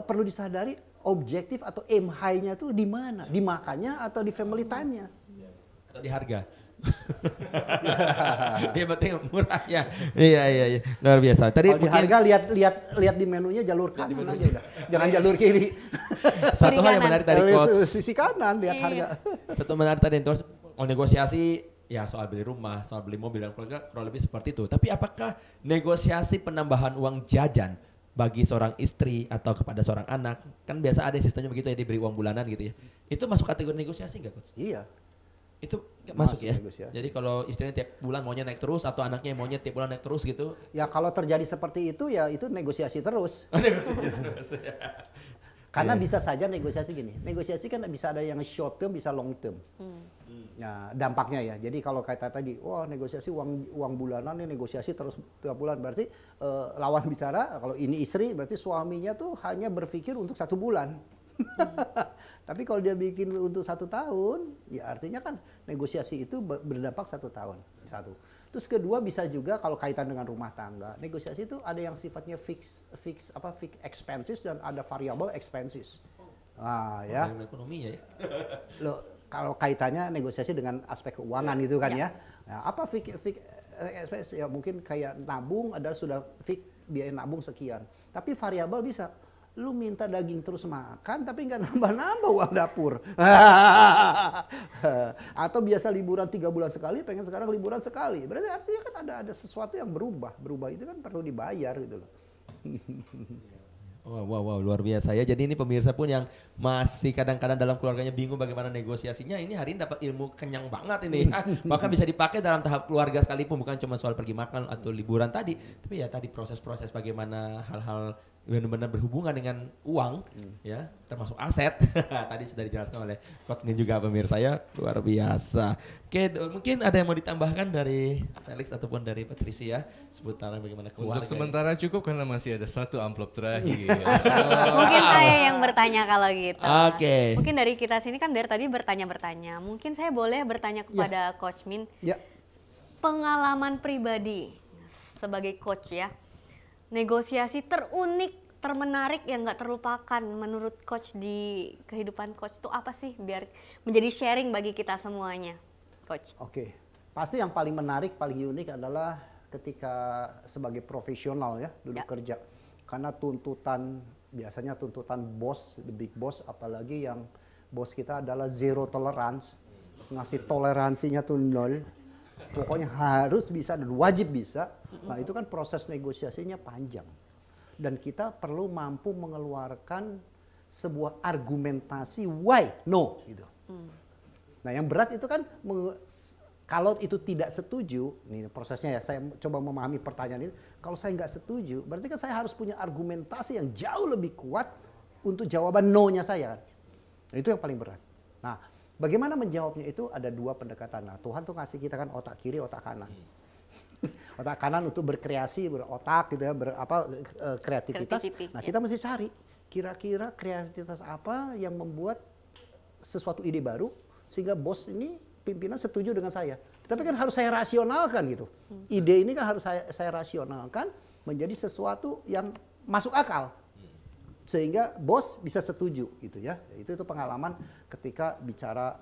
C: perlu disadari objektif atau aim high-nya tuh di mana? Di makannya atau di family time-nya?
B: Atau di harga? Dia penting murah ya. Iya. Luar biasa. Tadi
C: kalau di harga lihat di menunya jalur kanan aja udah. Jangan jalur kiri.
B: Satu hal yang menarik dari coach.
C: Sisi kanan lihat harga.
B: Satu menarik tadi terus negosiasi ya soal beli rumah, soal beli mobil dan keluarga kurang lebih seperti itu. Tapi apakah negosiasi penambahan uang jajan bagi seorang istri atau kepada seorang anak, kan biasa ada sistemnya begitu ya, diberi uang bulanan gitu ya. Itu masuk kategori negosiasi nggak coach?
C: Iya.
B: Itu masuk ya.
C: Negosiasi.
B: Jadi kalau istrinya tiap bulan maunya naik terus atau anaknya maunya tiap bulan naik terus gitu.
C: Ya kalau terjadi seperti itu ya itu negosiasi terus.
B: Negosiasi terus.
C: Karena bisa saja negosiasi gini. Negosiasi kan bisa ada yang short term, bisa long term. Ya, dampaknya ya. Jadi kalau kayak tadi, wah negosiasi uang bulanan nih negosiasi terus tiap bulan, berarti lawan bicara kalau ini istri berarti suaminya tuh hanya berpikir untuk 1 bulan. Tapi kalau dia bikin untuk 1 tahun, ya artinya kan negosiasi itu berdampak 1 tahun. Satu. Terus kedua bisa juga kalau kaitan dengan rumah tangga, negosiasi itu ada yang sifatnya fix expenses dan ada variable expenses. Nah, ya.
B: Ekonomi ya.
C: Loh, kalau kaitannya negosiasi dengan aspek keuangan gitu kan ya. Nah, apa fix expenses ya mungkin kayak nabung adalah sudah fix biaya nabung sekian. Tapi variabel bisa lu minta daging terus makan tapi nggak nambah-nambah uang dapur. Atau biasa liburan 3 bulan sekali, pengen sekarang liburan sekali. Berarti artinya kan ada sesuatu yang berubah. Berubah itu kan perlu dibayar gitu loh.
B: Wow, luar biasa ya. Jadi ini pemirsa pun yang masih kadang-kadang dalam keluarganya bingung bagaimana negosiasinya, ini hari ini dapat ilmu kenyang banget ini. Bahkan bisa dipakai dalam tahap keluarga sekalipun, bukan cuma soal pergi makan atau liburan tadi, tapi ya tadi proses-proses bagaimana hal-hal benar-benar berhubungan dengan uang, ya termasuk aset. Tadi sudah dijelaskan oleh Coach Min juga pemirsa ya, luar biasa. Oke, mungkin ada yang mau ditambahkan dari Felix ataupun dari Patricia seputaran bagaimana keluarga?
D: Untuk sementara cukup karena masih ada 1 amplop terakhir.
A: Mungkin saya yang bertanya kalau gitu.
B: Oke.
A: Mungkin dari kita sini kan dari tadi bertanya-bertanya. Mungkin saya boleh bertanya kepada Coach Min.
C: Ya.
A: Pengalaman pribadi sebagai coach ya. Negosiasi terunik, termenarik yang nggak terlupakan menurut coach di kehidupan coach itu apa sih? Biar menjadi sharing bagi kita semuanya, coach.
C: Oke, pasti yang paling menarik, paling unik adalah ketika sebagai profesional ya dulu kerja. Karena biasanya tuntutan bos, the big boss, apalagi yang bos kita adalah zero tolerance, ngasih toleransinya tuh 0. Pokoknya harus bisa dan wajib bisa. Nah itu kan proses negosiasinya panjang. Dan kita perlu mampu mengeluarkan sebuah argumentasi why no gitu. Nah yang berat itu kan kalau itu tidak setuju, ini prosesnya ya saya coba memahami pertanyaan ini. Kalau saya nggak setuju, berarti kan saya harus punya argumentasi yang jauh lebih kuat untuk jawaban no-nya saya. Nah, itu yang paling berat. Nah bagaimana menjawabnya itu ada 2 pendekatan. Nah, Tuhan tuh ngasih kita kan otak kiri, otak kanan. Otak kanan untuk berkreasi, berotak gitu ya, kreativitas. Nah, kita mesti cari kira-kira kreativitas apa yang membuat sesuatu ide baru sehingga bos ini pimpinan setuju dengan saya. Tapi kan harus saya rasionalkan gitu. Ide ini kan harus saya rasionalkan menjadi sesuatu yang masuk akal. Sehingga bos bisa setuju gitu ya. Itu pengalaman ketika bicara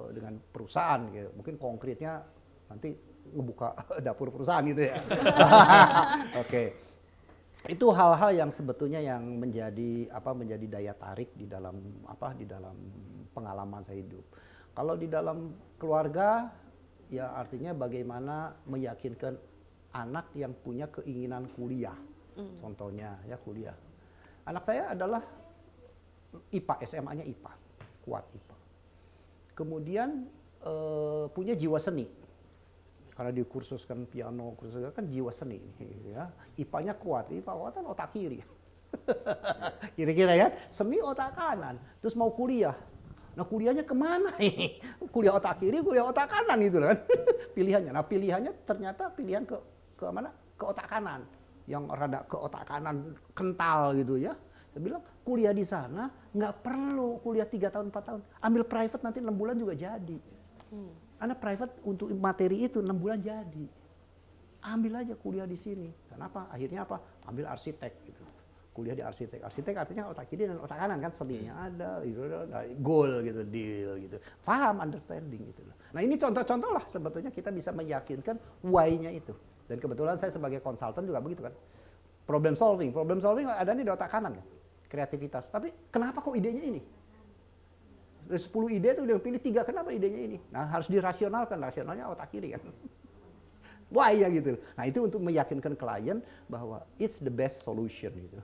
C: dengan perusahaan gitu. Mungkin konkretnya nanti ngebuka dapur perusahaan gitu ya. Oke. Itu hal-hal yang sebetulnya yang menjadi daya tarik di dalam pengalaman saya hidup. Kalau di dalam keluarga ya artinya bagaimana meyakinkan anak yang punya keinginan kuliah. Contohnya ya kuliah. Anak saya adalah IPA, SMA-nya IPA, kuat IPA. Kemudian punya jiwa seni. Karena dikursuskan piano, kan jiwa seni ya. IPA-nya kuat, IPA kan otak kiri. Kira-kira ya, seni otak kanan. Terus mau kuliah. Nah kuliahnya kemana ini? Kuliah otak kiri, kuliah otak kanan gitu kan. Pilihannya. Nah pilihannya ternyata pilihan ke mana? Ke otak kanan. Yang rada ke otak kanan kental gitu ya. Saya bilang kuliah di sana nggak perlu kuliah 3 tahun 4 tahun. Ambil private nanti 6 bulan juga jadi. Karena private untuk materi itu 6 bulan jadi. Ambil aja kuliah di sini. Kenapa? Akhirnya apa? Ambil arsitek gitu. Kuliah di arsitek. Arsitek artinya otak kiri dan otak kanan kan seninya ada, goal gitu, deal gitu. Paham, understanding gitu. Nah ini contoh-contoh lah sebetulnya kita bisa meyakinkan why-nya itu. Dan kebetulan saya sebagai konsultan juga begitu kan. Problem solving ada nih di otak kanan kan. Kreativitas. Tapi kenapa kok idenya ini? Dari 10 ide tuh udah pilih 3, kenapa idenya ini? Nah harus dirasionalkan, rasionalnya otak kiri kan. Why ya gitu. Nah itu untuk meyakinkan klien bahwa it's the best solution gitu.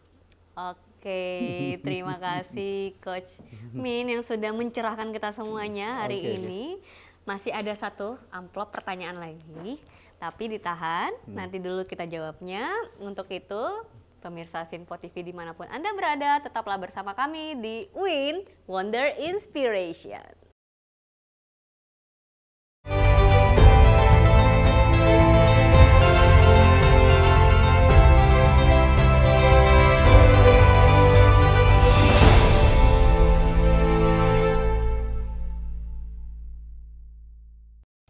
A: Oke, terima kasih Coach Min yang sudah mencerahkan kita semuanya hari ini. Masih ada 1 amplop pertanyaan lagi, tapi ditahan, nanti dulu kita jawabnya. Untuk itu, pemirsa Sinpo TV dimanapun Anda berada, tetaplah bersama kami di Win Wonder Inspiration.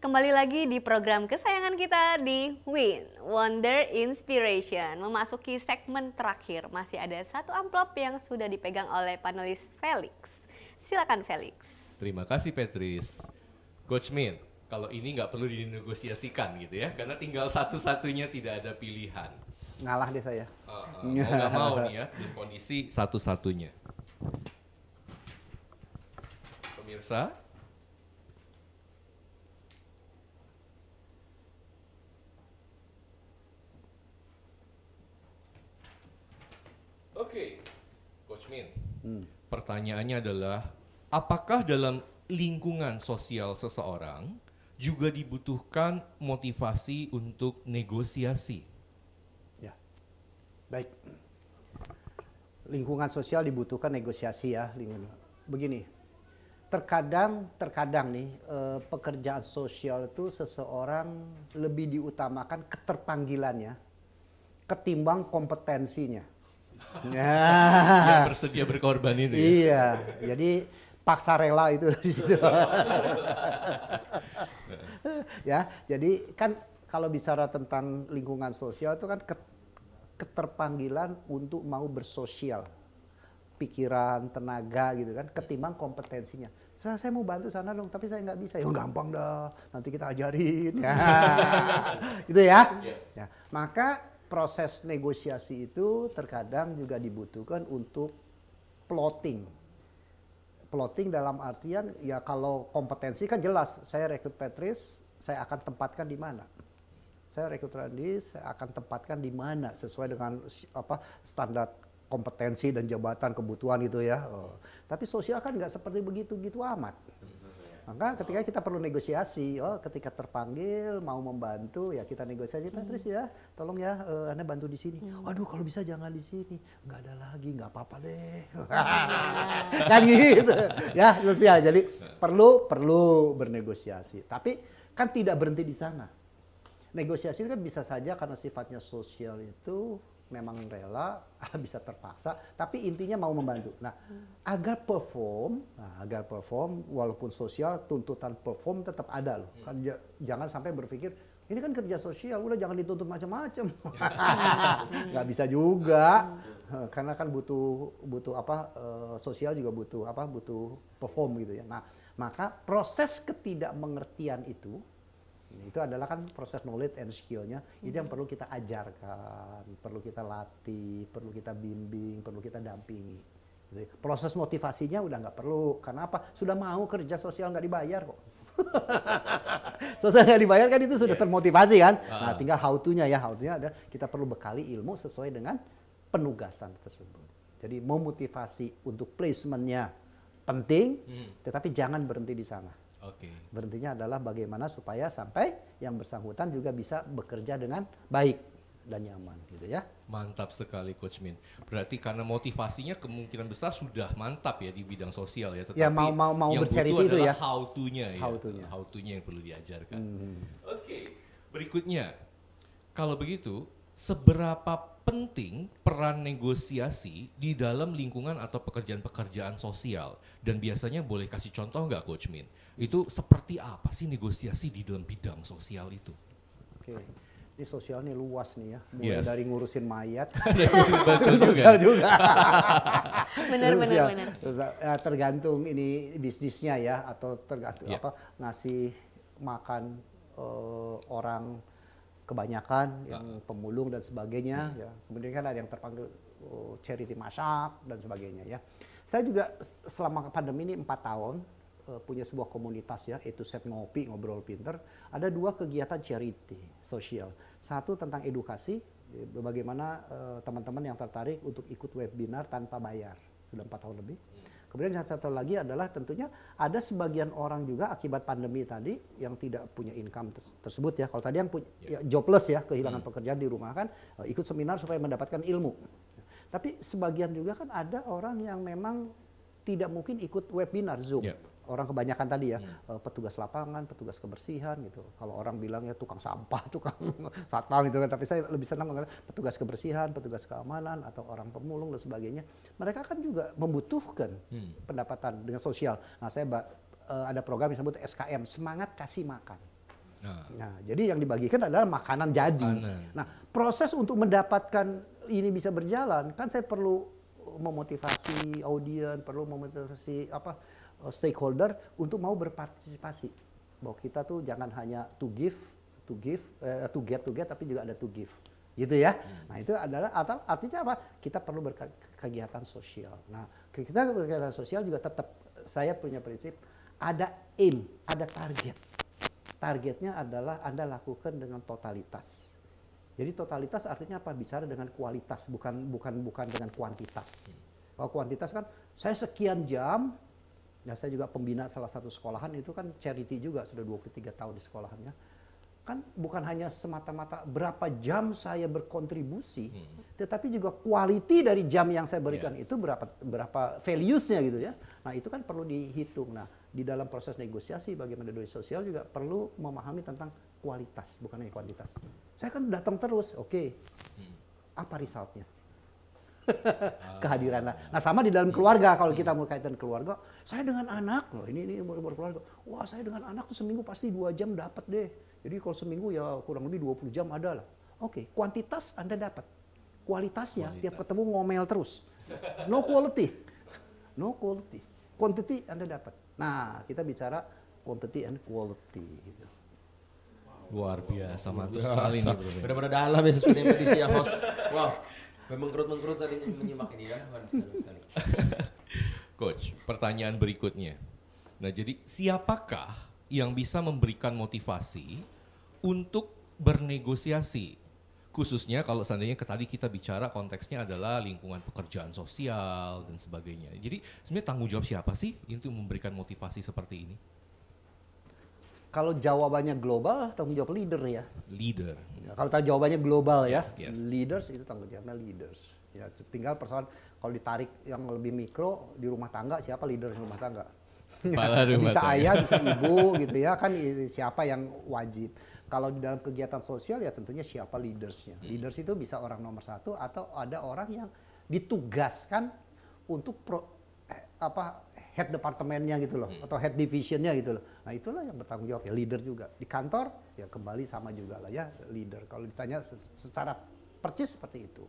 A: kembali lagi di program kesayangan kita di Win Wonder Inspiration. Memasuki segmen terakhir, masih ada satu amplop yang sudah dipegang oleh panelis Felix. Silakan Felix.
D: Terima kasih Patrice. Coach Min, kalau ini nggak perlu dinegosiasikan gitu ya, karena tinggal satu-satunya, tidak ada pilihan.
C: Ngalah deh saya.
D: Mau nggak mau nih ya, di kondisi satu-satunya. Pemirsa, oke, Coach Min. Pertanyaannya adalah, apakah dalam lingkungan sosial seseorang juga dibutuhkan motivasi untuk negosiasi?
C: Ya, baik. Lingkungan sosial dibutuhkan negosiasi ya. Begini, terkadang nih pekerjaan sosial itu seseorang lebih diutamakan keterpanggilannya ketimbang kompetensinya.
D: Yang bersedia berkorban itu ya?
C: Iya, jadi paksa rela itu di situ. Ya, jadi kan kalau bicara tentang lingkungan sosial itu kan keterpanggilan untuk mau bersosial, pikiran, tenaga gitu kan, ketimbang kompetensinya. Saya mau bantu sana dong, tapi saya nggak bisa. Ya gampang dah, nanti kita ajarin. Ya. Gitu ya. Ya. Maka proses negosiasi itu terkadang juga dibutuhkan untuk plotting. Plotting dalam artian ya kalau kompetensi kan jelas, saya rekrut Patrice, saya akan tempatkan di mana. Saya rekrut Randy, saya akan tempatkan di mana sesuai dengan standar kompetensi dan jabatan kebutuhan itu ya. Tapi sosial kan nggak seperti begitu amat. Maka ketika kita perlu negosiasi, ketika terpanggil mau membantu ya kita negosiasi, Patrice ya, tolong ya Anda bantu di sini. Aduh kalau bisa jangan di sini, nggak ada lagi, nggak apa-apa deh. Kan gitu ya sosial. Jadi perlu bernegosiasi. Tapi kan tidak berhenti di sana. Negosiasi kan bisa saja karena sifatnya sosial itu memang rela, bisa terpaksa, tapi intinya mau membantu. Nah, agar perform, walaupun sosial, tuntutan perform tetap ada loh. Kan jangan sampai berpikir, ini kan kerja sosial, udah jangan dituntut macam-macam. Nggak bisa juga, karena kan butuh sosial juga butuh perform gitu ya. Nah, maka proses ketidakmengertian itu adalah kan proses knowledge and skill-nya, itu yang perlu kita ajarkan, perlu kita latih, perlu kita bimbing, perlu kita dampingi. Jadi, proses motivasinya udah nggak perlu, karena apa? Sudah mau kerja sosial nggak dibayar kok. Sosial nggak dibayar kan itu sudah termotivasi kan? Nah tinggal how to-nya ya, how to-nya ada kita perlu bekali ilmu sesuai dengan penugasan tersebut. Jadi memotivasi untuk placement-nya penting, tetapi jangan berhenti di sana. Berhentinya adalah bagaimana supaya sampai yang bersangkutan juga bisa bekerja dengan baik dan nyaman gitu ya.
D: Mantap sekali Coach Min. Berarti karena motivasinya kemungkinan besar sudah mantap ya di bidang sosial ya. Tetapi
C: ya mau
D: yang
C: bercharity
D: butuh
C: itu
D: adalah
C: ya.
D: How to-nya yang perlu diajarkan. Berikutnya, kalau begitu seberapa penting peran negosiasi di dalam lingkungan atau pekerjaan-pekerjaan sosial? Dan biasanya boleh kasih contoh nggak Coach Min? Itu seperti apa sih negosiasi di dalam bidang sosial itu?
C: Ini sosial nih luas nih ya, mulai dari ngurusin mayat,
D: sosial
C: juga.
A: Benar.
C: Ya, tergantung ini bisnisnya ya, atau tergantung ngasih makan orang kebanyakan yang pemulung dan sebagainya. Ya. Kemudian kan ada yang terpanggil charity masak dan sebagainya ya. Saya juga selama pandemi ini 4 tahun punya sebuah komunitas ya, itu set ngopi, ngobrol pinter. Ada 2 kegiatan charity sosial. Satu tentang edukasi, bagaimana teman-teman yang tertarik untuk ikut webinar tanpa bayar, sudah 4 tahun lebih. Kemudian yang satu lagi adalah tentunya ada sebagian orang juga akibat pandemi tadi yang tidak punya income tersebut ya. Kalau tadi yang ya, jobless ya, kehilangan pekerjaan di rumah kan, ikut seminar supaya mendapatkan ilmu. Tapi sebagian juga kan ada orang yang memang tidak mungkin ikut webinar Zoom. Orang kebanyakan tadi ya, petugas lapangan, petugas kebersihan gitu. Kalau orang bilang ya tukang sampah, tukang satpam gitu kan. Tapi saya lebih senang mengatakan petugas kebersihan, petugas keamanan, atau orang pemulung dan sebagainya. Mereka kan juga membutuhkan pendapatan dengan sosial. Nah saya ada program yang disebut SKM, Semangat Kasih Makan. Nah, jadi yang dibagikan adalah makanan jadi.
D: Makanan.
C: Nah, proses untuk mendapatkan ini bisa berjalan, kan saya perlu memotivasi audiens, perlu memotivasi stakeholder untuk mau berpartisipasi. Bahwa kita tuh jangan hanya to get, tapi juga ada to give. Gitu ya. Nah, itu adalah artinya apa? Kita perlu berkegiatan sosial. Nah, kita berkegiatan sosial juga tetap saya punya prinsip ada aim, ada target. Targetnya adalah Anda lakukan dengan totalitas. Jadi totalitas artinya apa? Bicara dengan kualitas, bukan dengan kuantitas. Kalau kuantitas kan saya sekian jam, ya saya juga pembina salah satu sekolahan itu kan charity juga sudah 23 tahun di sekolahannya. Kan bukan hanya semata-mata berapa jam saya berkontribusi, tetapi juga quality dari jam yang saya berikan itu berapa values-nya gitu ya. Nah, itu kan perlu dihitung. Nah, di dalam proses negosiasi bagi media sosial juga perlu memahami tentang kualitas, bukan hanya kuantitas. Saya kan datang terus, oke. Apa resultnya? Kehadiran. Nah, sama di dalam keluarga, kalau kita mau kaitan keluarga, saya dengan anak loh, ini umur keluarga. Wah, saya dengan anak tuh seminggu pasti 2 jam dapat deh. Jadi kalau seminggu ya kurang lebih 20 jam ada lah. Oke, kuantitas Anda dapat. Kualitasnya tiap ketemu ngomel terus. No quality. No quality. Quantity Anda dapat. Nah, kita bicara quantity and quality gitu.
D: Luar biasa, mantap sekali nih bro.
B: Benar-benar dalam ya sesuai yang tadi si host. Wow, mengkerut tadi menyimak ini ya. Sekali.
D: Coach, pertanyaan berikutnya. Nah, jadi siapakah yang bisa memberikan motivasi untuk bernegosiasi? Khususnya kalau seandainya tadi kita bicara konteksnya adalah lingkungan pekerjaan sosial dan sebagainya. Jadi sebenarnya tanggung jawab siapa sih untuk memberikan motivasi seperti ini?
C: Kalau jawabannya global, tanggung jawab leader ya.
D: Leader.
C: Ya, kalau jawabannya global
D: Yes.
C: leaders itu tanggung jawabnya leaders. Ya, tinggal persoalan kalau ditarik yang lebih mikro di rumah tangga, siapa leader rumah tangga?
D: Kepala rumah
C: Bisa
D: tangga.
C: ayah, bisa ibu gitu ya, kan siapa yang wajib. Kalau di dalam kegiatan sosial ya tentunya siapa leadersnya. Leaders itu bisa orang nomor 1 atau ada orang yang ditugaskan untuk head departemennya gitu loh, atau head divisionnya gitu loh. Nah, itulah yang bertanggung jawab ya, leader juga. Di kantor ya kembali sama juga lah ya, leader. Kalau ditanya secara percis seperti itu.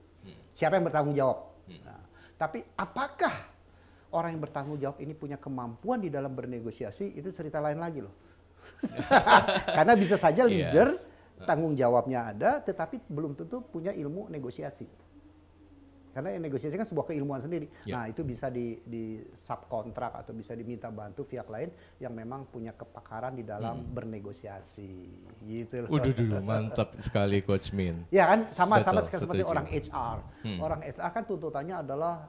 C: Siapa yang bertanggung jawab? Nah, tapi apakah orang yang bertanggung jawab ini punya kemampuan di dalam bernegosiasi, itu cerita lain lagi loh. Karena bisa saja leader tanggung jawabnya ada, tetapi belum tentu punya ilmu negosiasi. Karena negosiasi kan sebuah keilmuan sendiri. Nah, itu bisa di subkontrak atau bisa diminta bantu pihak lain yang memang punya kepakaran di dalam bernegosiasi. Gitu loh.
D: Udah mantap sekali Coach Min.
C: Ya kan, sama
D: Betul,
C: seperti
D: setuju.
C: orang HR. Orang HR kan tuntutannya adalah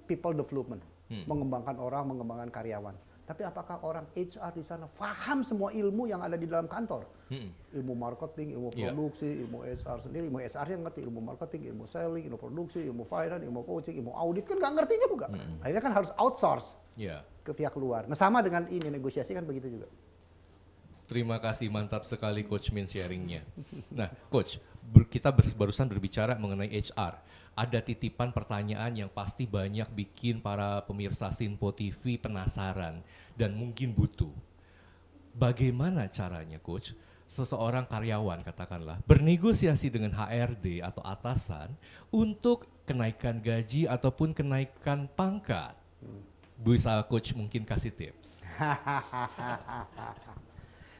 C: people development, mengembangkan orang, mengembangkan karyawan. Tapi apakah orang HR di sana paham semua ilmu yang ada di dalam kantor? Ilmu marketing, ilmu produksi, ilmu HR sendiri, ilmu HR yang ngerti, ilmu marketing, ilmu selling, ilmu produksi, ilmu finance, ilmu coaching, ilmu audit kan nggak ngerti juga. Akhirnya kan harus outsource ke pihak luar. Nah, sama dengan ini negosiasi kan begitu juga.
D: Terima kasih, mantap sekali Coach Min sharingnya. Nah, Coach, kita barusan berbicara mengenai HR. Ada titipan pertanyaan yang pasti banyak bikin para pemirsa Sinpo TV penasaran dan mungkin butuh. Bagaimana caranya, Coach, seseorang karyawan katakanlah bernegosiasi dengan HRD atau atasan untuk kenaikan gaji ataupun kenaikan pangkat? Bisa Coach mungkin kasih tips.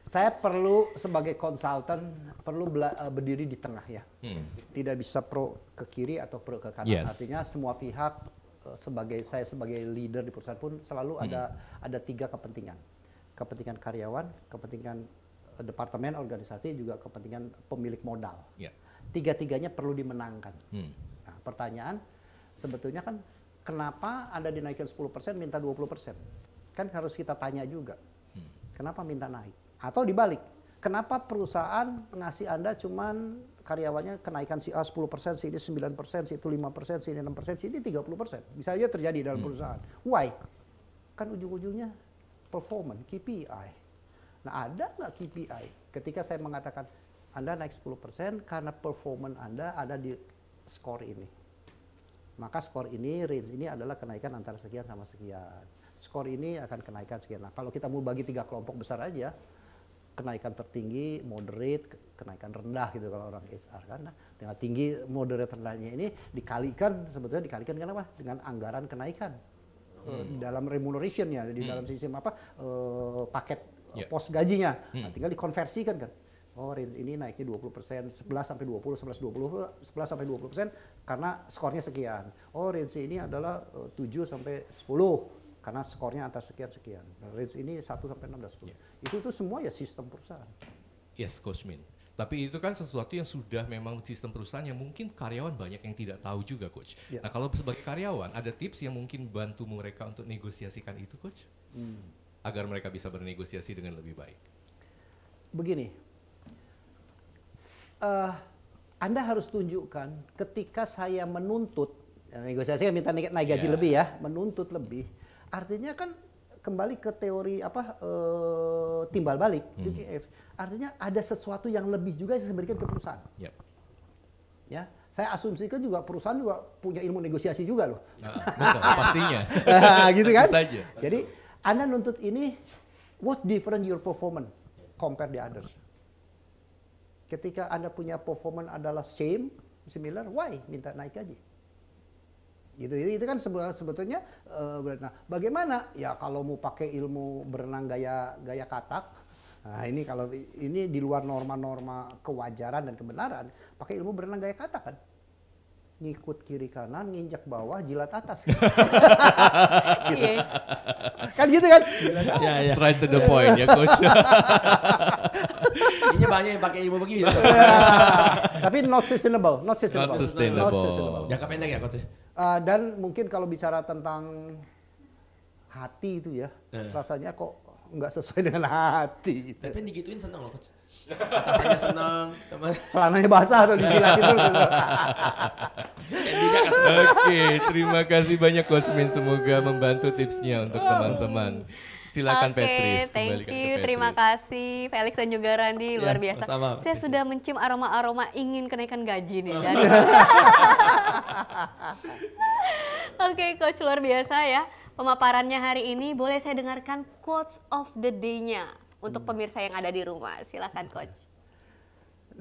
C: Saya perlu sebagai konsultan perlu berdiri di tengah ya. Tidak bisa pro ke kiri atau pro ke kanan. Artinya semua pihak saya sebagai leader di perusahaan pun selalu ada 3 kepentingan. Kepentingan karyawan, kepentingan departemen organisasi, juga kepentingan pemilik modal. Tiga-tiganya perlu dimenangkan. Nah, pertanyaan sebetulnya kan kenapa Anda dinaikkan 10% minta 20%? Kan harus kita tanya juga. Kenapa minta naik? Atau dibalik, kenapa perusahaan ngasih Anda cuman karyawannya kenaikan si A 10%, si ini 9%, si itu 5%, si ini 6%, si ini 30%. Bisa aja terjadi dalam perusahaan. Why? Kan ujung-ujungnya performance, KPI. Nah, ada nggak KPI? Ketika saya mengatakan Anda naik 10% karena performance Anda ada di skor ini. Maka skor ini, range ini adalah kenaikan antara sekian sama sekian. Skor ini akan kenaikan sekian. Nah, kalau kita mau bagi 3 kelompok besar aja, kenaikan tertinggi, moderate, kenaikan rendah gitu kalau orang HR kan. Nah, dengan tinggi, moderate, rendahnya ini sebetulnya dikalikan dengan apa? Dengan anggaran kenaikan. Dalam remuneration-nya, di dalam sistem paket pos gajinya. Nah, tinggal dikonversikan kan. Oh, ini naiknya 20%, 11 sampai 20, 11 sampai 20% karena skornya sekian. Oh, range ini adalah 7 sampai 10 karena skornya antar sekian-sekian. Nah, range ini 1 sampai 6 dan 10. Itu tuh semua ya sistem perusahaan.
D: Yes, Coach Min. Tapi itu kan sesuatu yang sudah memang sistem perusahaan yang mungkin karyawan banyak yang tidak tahu juga, Coach.
C: Ya.
D: Nah, kalau sebagai karyawan, ada tips yang mungkin bantu mereka untuk negosiasikan itu, Coach? Agar mereka bisa bernegosiasi dengan lebih baik.
C: Begini, Anda harus tunjukkan ketika saya menuntut, negosiasi kan minta naik gaji lebih ya, menuntut lebih. Artinya kan kembali ke teori timbal balik, TTF. Artinya ada sesuatu yang lebih juga yang saya berikan ke perusahaan.
D: Yep.
C: Ya, saya asumsikan juga perusahaan juga punya ilmu negosiasi juga loh.
D: Betul, pastinya.
C: Gitu kan?
D: Tentu saja.
C: Jadi Anda nuntut ini, what different your performance compare the others? Ketika Anda punya performance adalah similar, why minta naik gaji? Gitu, itu kan sebetulnya nah, bagaimana ya kalau mau pakai ilmu berenang gaya katak, nah ini kalau ini di luar norma-norma kewajaran dan kebenaran, pakai ilmu berenang gaya katak kan, ngikut kiri kanan, nginjak bawah, jilat atas kan, kan gitu kan?
B: Ya, ya.
D: Straight to the point ya, Coach.
B: Ini banyak yang pakai ilmu begitu.
C: Tapi not sustainable.
B: Jangka pendek ya, Coach?
C: Dan mungkin kalau bicara tentang hati itu ya, rasanya kok nggak sesuai dengan hati. Gitu.
B: Tapi digituin seneng loh, Coach. Atasannya seneng, teman.
C: Celananya basah atau dijilatin terus.
D: Oke, terima kasih banyak Coach Min. Semoga membantu tipsnya untuk teman-teman. Silakan Patrice,
A: thank
D: kembalikan ke
A: you,
D: Patrice.
A: terima kasih Felix dan juga Randy, luar biasa.
B: Sama-sama.
A: Saya sudah mencium aroma-aroma ingin kenaikan gaji nih. Dari Oke, Coach, luar biasa ya. Pemaparannya hari ini, boleh saya dengarkan quotes of the day-nya untuk pemirsa yang ada di rumah. Silakan, Coach.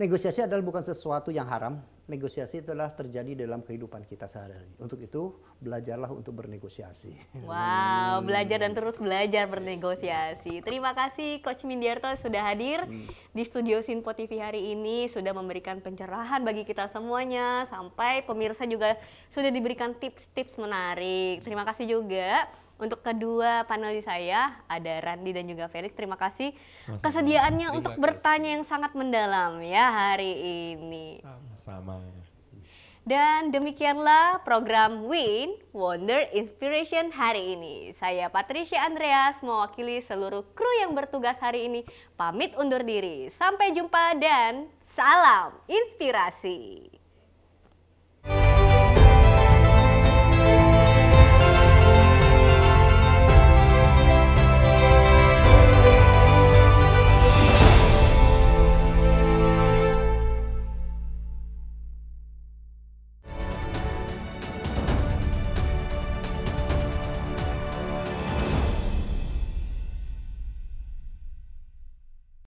C: Negosiasi adalah bukan sesuatu yang haram. Negosiasi adalah terjadi dalam kehidupan kita sehari-hari. Untuk itu, belajarlah untuk bernegosiasi.
A: Wow, belajar dan terus belajar bernegosiasi. Terima kasih Coach Mindiarto sudah hadir di studio Sinpo TV hari ini, sudah memberikan pencerahan bagi kita semuanya, sampai pemirsa juga sudah diberikan tips-tips menarik. Terima kasih juga untuk kedua panelis saya, ada Randy dan juga Felix. Terima kasih kesediaannya untuk bertanya yang sangat mendalam ya hari ini.
B: Sama-sama.
A: Dan demikianlah program Win Wonder Inspiration hari ini. Saya Patricia Andreas mewakili seluruh kru yang bertugas hari ini pamit undur diri. Sampai jumpa dan salam inspirasi.